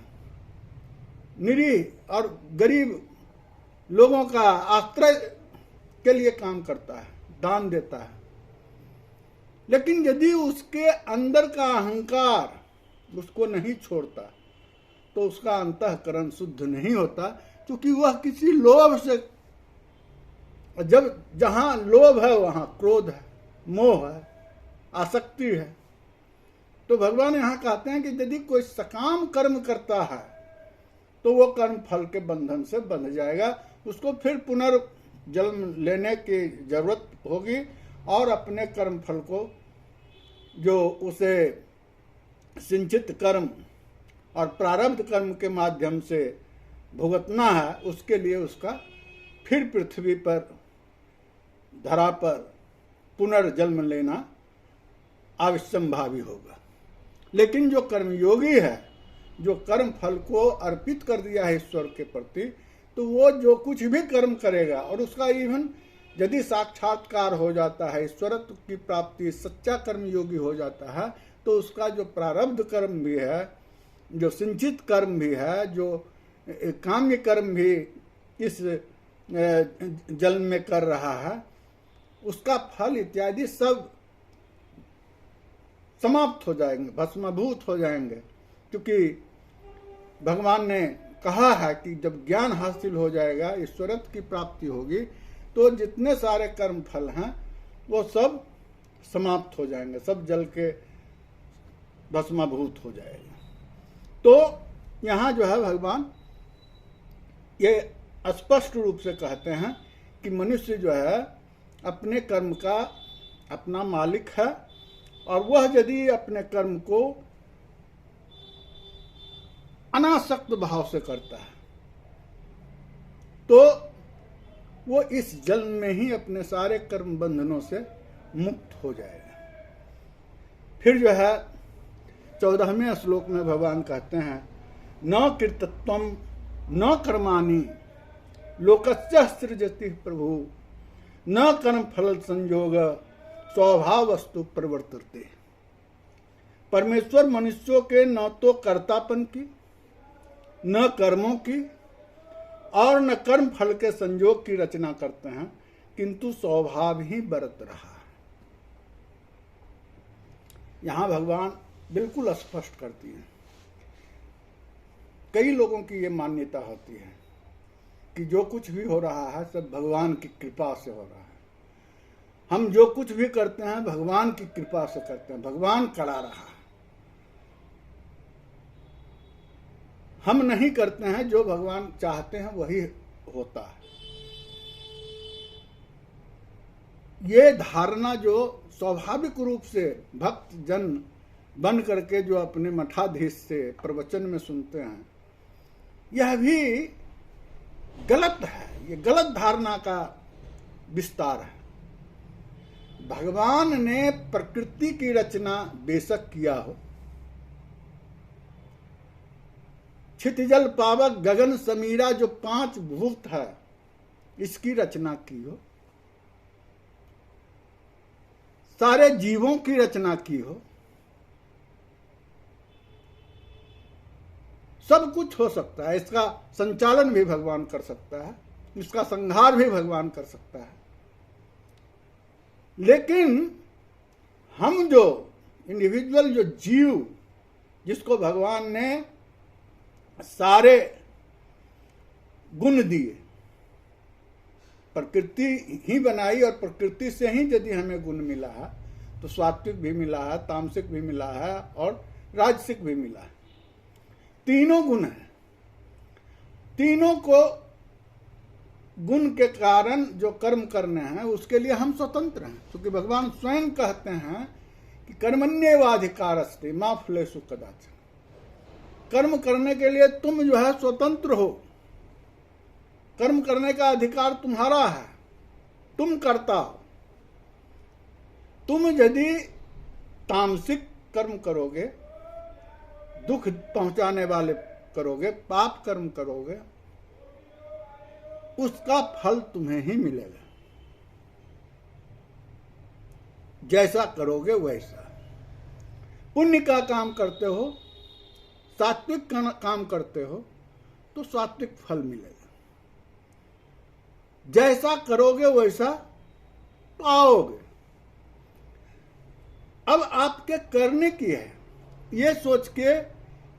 निरीह और गरीब लोगों का आश्रय के लिए काम करता है, दान देता है, लेकिन यदि उसके अंदर का अहंकार उसको नहीं छोड़ता तो उसका अंतःकरण शुद्ध नहीं होता, क्योंकि वह किसी लोभ से, जब जहां लोभ है वहां क्रोध है, मोह है, आसक्ति है। तो भगवान यहां कहते हैं कि यदि कोई सकाम कर्म करता है तो वो कर्म फल के बंधन से बंध जाएगा, उसको फिर पुनर्जन्म लेने की जरूरत होगी और अपने कर्म फल को, जो उसे सिंचित कर्म और प्रारब्ध कर्म के माध्यम से भुगतना है, उसके लिए उसका फिर पृथ्वी पर, धरा पर पुनर्जन्म लेना अवश्यंभावी होगा। लेकिन जो कर्मयोगी है, जो कर्म फल को अर्पित कर दिया है ईश्वर के प्रति, तो वो जो कुछ भी कर्म करेगा और उसका इवन यदि साक्षात्कार हो जाता है, ईश्वरत्व की प्राप्ति, सच्चा कर्मयोगी हो जाता है, तो उसका जो प्रारब्ध कर्म भी है, जो सिंचित कर्म भी है, जो काम्य कर्म भी इस जन्म में कर रहा है, उसका फल इत्यादि सब समाप्त हो जाएंगे, भस्मीभूत हो जाएंगे। क्योंकि भगवान ने कहा है कि जब ज्ञान हासिल हो जाएगा, ईश्वरत्व की प्राप्ति होगी, तो जितने सारे कर्म फल हैं वो सब समाप्त हो जाएंगे, सब जल के भस्माभूत हो जाएगा। तो यहाँ जो है भगवान ये स्पष्ट रूप से कहते हैं कि मनुष्य जो है अपने कर्म का अपना मालिक है, और वह यदि अपने कर्म को अनासक्त भाव से करता है तो वो इस जन्म में ही अपने सारे कर्म बंधनों से मुक्त हो जाएगा। फिर जो है 14वें श्लोक में भगवान कहते हैं, न कृतत्वम न कर्माणि लोकस्य सृजति प्रभु न कर्म फल संयोग स्वभाव वस्तु प्रवर्तते। परमेश्वर मनुष्यों के न तो कर्तापन की, न कर्मों की और न कर्म फल के संयोग की रचना करते हैं, किंतु स्वभाव ही बरत रहा है। यहां भगवान बिल्कुल स्पष्ट करती है। कई लोगों की ये मान्यता होती है कि जो कुछ भी हो रहा है सब भगवान की कृपा से हो रहा है, हम जो कुछ भी करते हैं भगवान की कृपा से करते हैं, भगवान करा रहा है। हम नहीं करते हैं, जो भगवान चाहते हैं वही होता है। ये धारणा जो स्वाभाविक रूप से भक्त जन बन करके जो अपने मठाधीश से प्रवचन में सुनते हैं, यह भी गलत है। ये गलत धारणा का विस्तार है। भगवान ने प्रकृति की रचना बेशक किया हो, क्षितिजल पावक गगन समीरा जो 5 भूत है इसकी रचना की हो, सारे जीवों की रचना की हो, सब कुछ हो सकता है। इसका संचालन भी भगवान कर सकता है, इसका संहार भी भगवान कर सकता है। लेकिन हम जो इंडिविजुअल जो जीव जिसको भगवान ने सारे गुण दिए, प्रकृति ही बनाई और प्रकृति से ही यदि हमें गुण मिला है तो सात्विक भी मिला है, तामसिक भी मिला है और राजसिक भी मिला है। तीनों गुण हैं। तीनों को गुण के कारण जो कर्म करने हैं उसके लिए हम स्वतंत्र हैं, क्योंकि भगवान स्वयं कहते हैं कि कर्मण्येवाधिकारस्ते मा फलेषु कदाचन। कर्म करने के लिए तुम जो है स्वतंत्र हो, कर्म करने का अधिकार तुम्हारा है, तुम करता हो। तुम यदि तामसिक कर्म करोगे, दुख पहुंचाने वाले करोगे, पाप कर्म करोगे, उसका फल तुम्हें ही मिलेगा। जैसा करोगे वैसा। पुण्य का काम करते हो, सात्विक काम करते हो तो सात्विक फल मिलेगा। जैसा करोगे वैसा पाओगे। अब आपके करने की है ये सोच के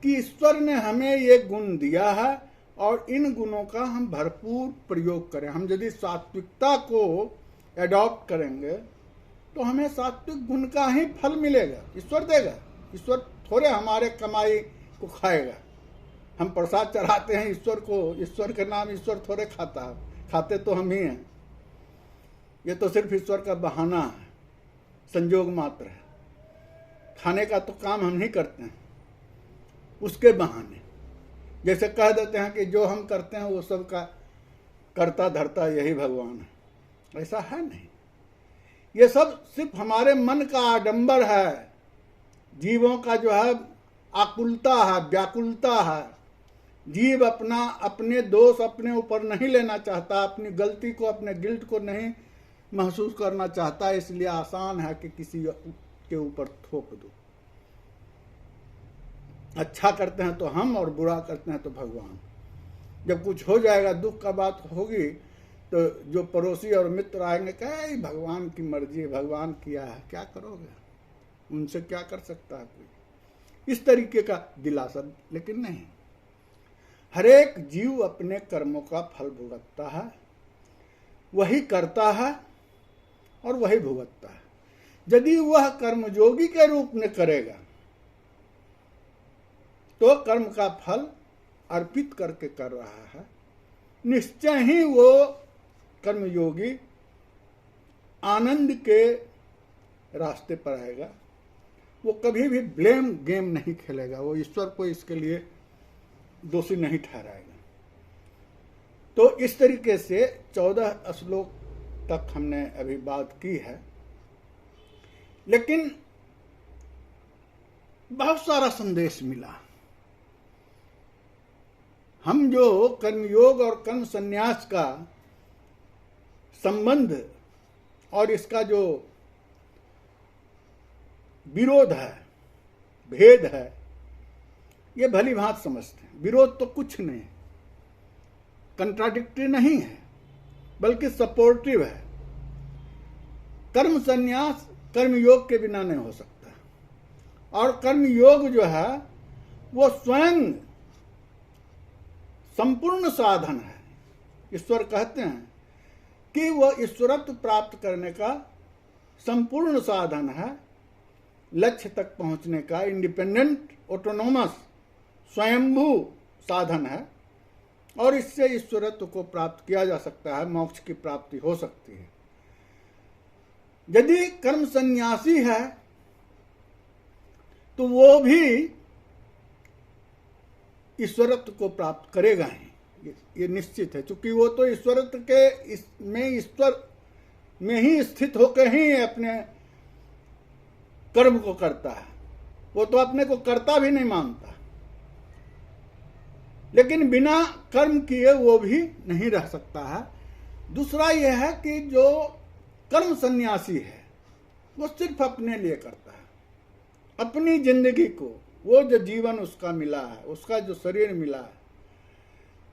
कि ईश्वर ने हमें ये गुण दिया है और इन गुणों का हम भरपूर प्रयोग करें। हम यदि सात्विकता को एडॉप्ट करेंगे तो हमें सात्विक गुण का ही फल मिलेगा, ईश्वर देगा। ईश्वर थोड़े हमारे कमाई को खाएगा। हम प्रसाद चढ़ाते हैं ईश्वर को, ईश्वर के नाम ईश्वर थोड़े खाता है, खाते तो हम ही हैं। ये तो सिर्फ ईश्वर का बहाना है, संयोग मात्र है। खाने का तो काम हम ही करते हैं उसके बहाने। जैसे कह देते हैं कि जो हम करते हैं वो सब का करता धरता यही भगवान है, ऐसा है नहीं। ये सब सिर्फ हमारे मन का आडंबर है। जीवों का जो है आकुलता है, व्याकुलता है। जीव अपने दोष अपने ऊपर नहीं लेना चाहता, अपनी गलती को, अपने गिल्ट को नहीं महसूस करना चाहता, इसलिए आसान है कि किसी के ऊपर थोप दो। अच्छा करते हैं तो हम और बुरा करते हैं तो भगवान। जब कुछ हो जाएगा, दुख का बात होगी, तो जो पड़ोसी और मित्र आएंगे, कहे भगवान की मर्जी, भगवान किया है, क्या करोगे, उनसे क्या कर सकता है कोई, इस तरीके का दिलासा। लेकिन नहीं, हरेक जीव अपने कर्मों का फल भुगतता है, वही करता है और वही भुगतता है। यदि वह कर्मयोगी के रूप में करेगा तो कर्म का फल अर्पित करके कर रहा है, निश्चय ही वो कर्मयोगी आनंद के रास्ते पर आएगा। वो कभी भी ब्लेम गेम नहीं खेलेगा, वो ईश्वर को इसके लिए दोषी नहीं ठहराएगा। तो इस तरीके से 14 श्लोक तक हमने अभी बात की है, लेकिन बहुत सारा संदेश मिला। हम जो कर्मयोग और कर्म संन्यास का संबंध और इसका जो विरोध है, भेद है, ये भली भांति समझते हैं। विरोध तो कुछ नहीं है, कंट्राडिक्टरी नहीं है, बल्कि सपोर्टिव है। कर्म संन्यास कर्मयोग के बिना नहीं हो सकता, और कर्मयोग जो है वो स्वयं संपूर्ण साधन है। ईश्वर कहते हैं कि वह ईश्वरत्व प्राप्त करने का संपूर्ण साधन है, लक्ष्य तक पहुंचने का इंडिपेंडेंट ऑटोनोमस स्वयंभू साधन है, और इससे ईश्वरत्व को प्राप्त किया जा सकता है, मोक्ष की प्राप्ति हो सकती है। यदि कर्म संन्यासी है तो वो भी ईश्वरत्व को प्राप्त करेगा ही, ये निश्चित है, क्योंकि वो तो ईश्वरत्व के ईश्वर में ही स्थित होकर ही अपने कर्म को करता है। वो तो अपने को कर्ता भी नहीं मानता, लेकिन बिना कर्म किए वो भी नहीं रह सकता है। दूसरा यह है कि जो कर्म सन्यासी है वो सिर्फ अपने लिए करता है, अपनी जिंदगी को, वो जो जीवन उसका मिला है, उसका जो शरीर मिला है,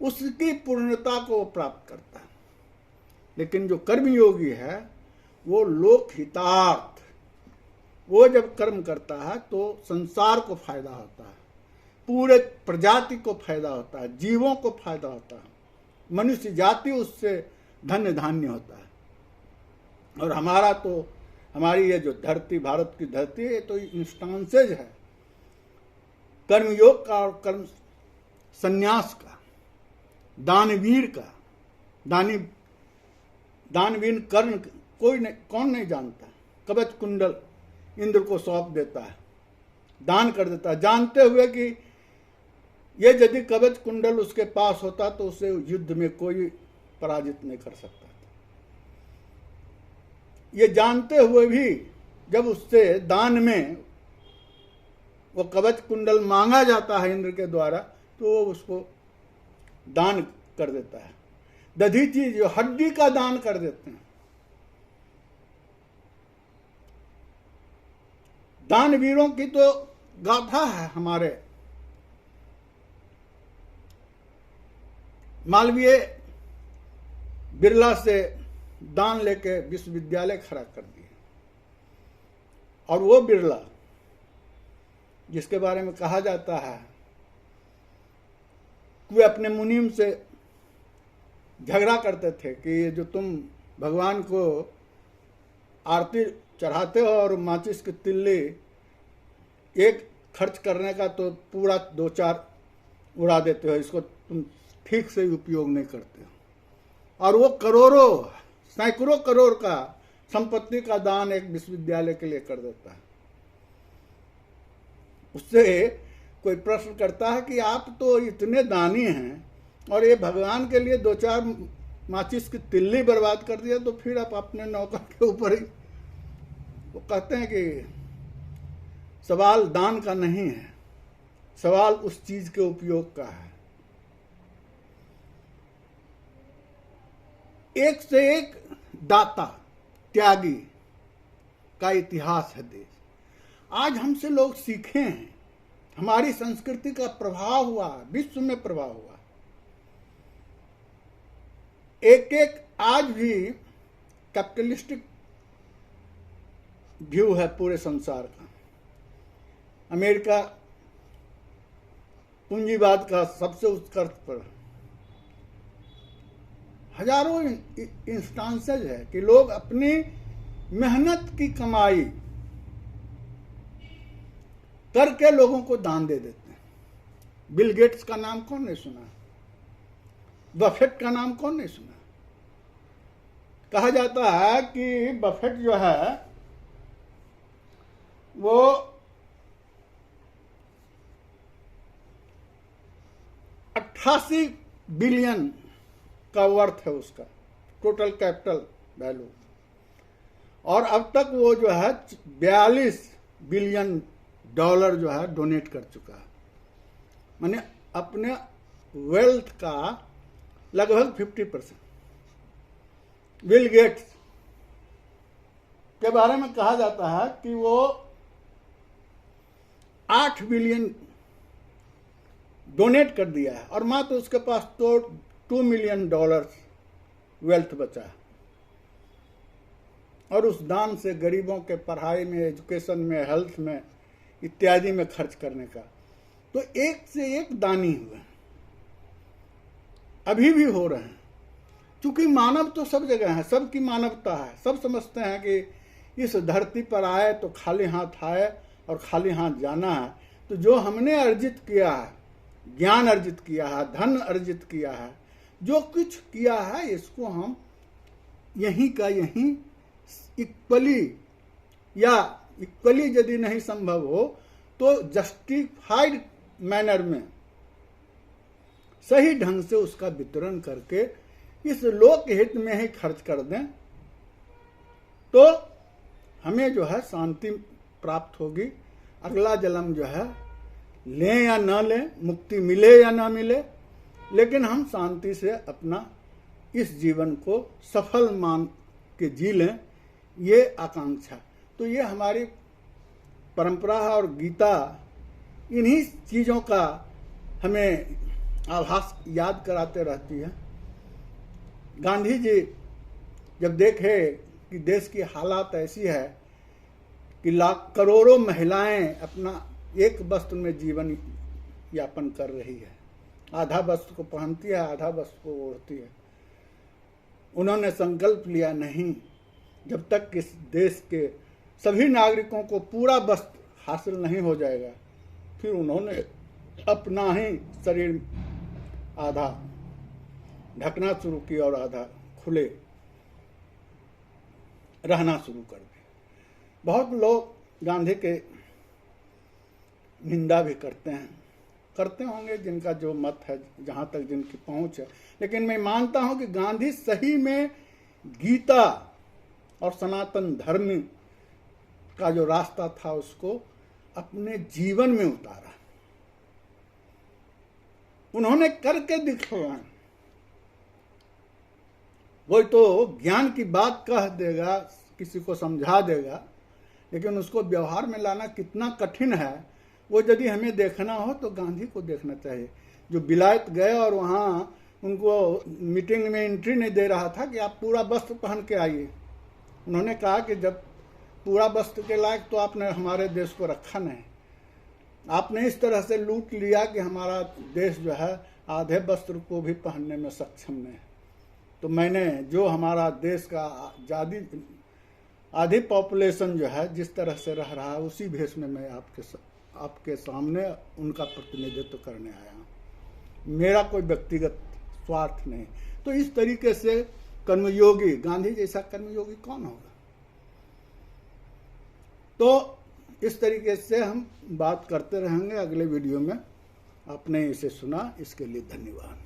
उसकी पूर्णता को वो प्राप्त करता है। लेकिन जो कर्मयोगी है वो लोकहितार्थ, वो जब कर्म करता है तो संसार को फायदा होता है, पूरे प्रजाति को फायदा होता है, जीवों को फायदा होता है, मनुष्य जाति उससे धन्य धान्य होता है। और हमारा तो, हमारी ये जो धरती, भारत की धरती है, तो इंस्टांसेज है कर्मयोग का और कर्म संन्यास का, दानवीर का। दानवीर कर्ण कौन नहीं जानता। कवच कुंडल इंद्र को सौंप देता है, दान कर देता है, जानते हुए कि ये यदि कवच कुंडल उसके पास होता तो उसे युद्ध में कोई पराजित नहीं कर सकता था। ये जानते हुए भी जब उससे दान में वो कवच कुंडल मांगा जाता है इंद्र के द्वारा, तो वो उसको दान कर देता है। दधीचि जो हड्डी का दान कर देते हैं। दानवीरों की तो गाथा है हमारे। मालवीय बिरला से दान लेके विश्वविद्यालय खड़ा कर दिए, और वो बिरला जिसके बारे में कहा जाता है कि वे अपने मुनीम से झगड़ा करते थे कि ये जो तुम भगवान को आरती चढ़ाते हो और माचिस की तिल्ली एक खर्च करने का तो पूरा 2-4 उड़ा देते हो, इसको तुम ठीक से उपयोग नहीं करते हो। और वो करोड़ों, सैकड़ों करोड़ का संपत्ति का दान एक विश्वविद्यालय के लिए कर देता है। उससे कोई प्रश्न करता है कि आप तो इतने दानी हैं और ये भगवान के लिए 2-4 माचिस की तिल्ली बर्बाद कर दिया, तो फिर आप अपने नौकर के ऊपर ही। वो कहते हैं कि सवाल दान का नहीं है, सवाल उस चीज के उपयोग का है। एक से एक दाता त्यागी का इतिहास है देश। आज हमसे लोग सीखे हैं, हमारी संस्कृति का प्रभाव हुआ, विश्व में प्रभाव हुआ। एक एक आज भी कैपिटलिस्टिक व्यू है पूरे संसार का। अमेरिका पूंजीवाद का सबसे उत्कर्ष पर हजारों इंस्टांसेज है कि लोग अपनी मेहनत की कमाई करके लोगों को दान दे देते हैं। बिल गेट्स का नाम कौन नहीं सुना? बफेट का नाम कौन नहीं सुना? कहा जाता है कि बफेट जो है वो 88 बिलियन का वर्थ है उसका, टोटल कैपिटल वैल्यू, और अब तक वो जो है 42 बिलियन डॉलर जो है डोनेट कर चुका है। माने अपने वेल्थ का लगभग 50%। बिल गेट्स के बारे में कहा जाता है कि वो 8 बिलियन डोनेट कर दिया है और मात्र उसके पास तो $2 मिलियन वेल्थ बचा है, और उस दान से गरीबों के पढ़ाई में, एजुकेशन में, हेल्थ में इत्यादि में खर्च करने का। तो एक से एक दानी हुए, अभी भी हो रहे हैं। क्योंकि मानव तो सब जगह है, सबकी मानवता है, सब समझते हैं कि इस धरती पर आए तो खाली हाथ आए और खाली हाथ जाना है। तो जो हमने अर्जित किया है, ज्ञान अर्जित किया है, धन अर्जित किया है, जो कुछ किया है, इसको हम यहीं का यहीं इक्वली यदि नहीं संभव हो तो जस्टिफाइड मैनर में सही ढंग से उसका वितरण करके इस लोक हित में ही खर्च कर दें तो हमें जो है शांति प्राप्त होगी। अगला जन्म जो है लें या ना लें, मुक्ति मिले या ना मिले, लेकिन हम शांति से अपना इस जीवन को सफल मान के जी लें, ये आकांक्षा। तो ये हमारी परंपरा और गीता इन्हीं चीज़ों का हमें आभास याद कराते रहती है। गांधी जी जब देखे कि देश की हालात ऐसी है कि लाख करोड़ों महिलाएं अपना एक वस्त्र में जीवन यापन कर रही है, आधा वस्त्र को पहनती है, आधा वस्त्र को ओढ़ती है, उन्होंने संकल्प लिया, नहीं, जब तक इस देश के सभी नागरिकों को पूरा वस्त्र हासिल नहीं हो जाएगा। फिर उन्होंने अपना ही शरीर आधा ढकना शुरू किया और आधा खुले रहना शुरू कर दिया। बहुत लोग गांधी के निंदा भी करते होंगे, जिनका जो मत है, जहाँ तक जिनकी पहुँच है, लेकिन मैं मानता हूँ कि गांधी सही में गीता और सनातन धर्म का जो रास्ता था उसको अपने जीवन में उतारा, उन्होंने करके दिखाया। वो तो ज्ञान की बात कह देगा, किसी को समझा देगा, लेकिन उसको व्यवहार में लाना कितना कठिन है, वो यदि हमें देखना हो तो गांधी को देखना चाहिए, जो विलायत गए और वहाँ उनको मीटिंग में एंट्री नहीं दे रहा था कि आप पूरा वस्त्र पहन के आइए। उन्होंने कहा कि जब पूरा वस्त्र के लायक तो आपने हमारे देश को रखा नहीं, आपने इस तरह से लूट लिया कि हमारा देश जो है आधे वस्त्र को भी पहनने में सक्षम नहीं। तो मैंने जो हमारा देश का आधी पॉपुलेशन जो है जिस तरह से रह रहा है, उसी भेष में मैं आपके सामने उनका प्रतिनिधित्व करने आया हूँ। मेरा कोई व्यक्तिगत स्वार्थ नहीं। तो इस तरीके से कर्मयोगी, गांधी जैसा कर्मयोगी कौन होगा? तो इस तरीके से हम बात करते रहेंगे अगले वीडियो में। आपने इसे सुना, इसके लिए धन्यवाद।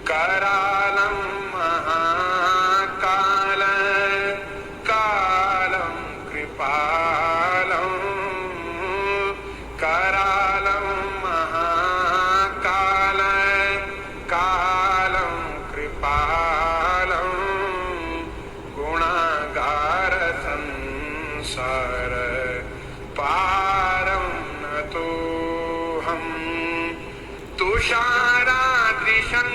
करालं महाकाल कालं कृपालं करालं महाकाल कालं कृपालं गुणागार संसार पारं नतोऽहं तुषारादृशं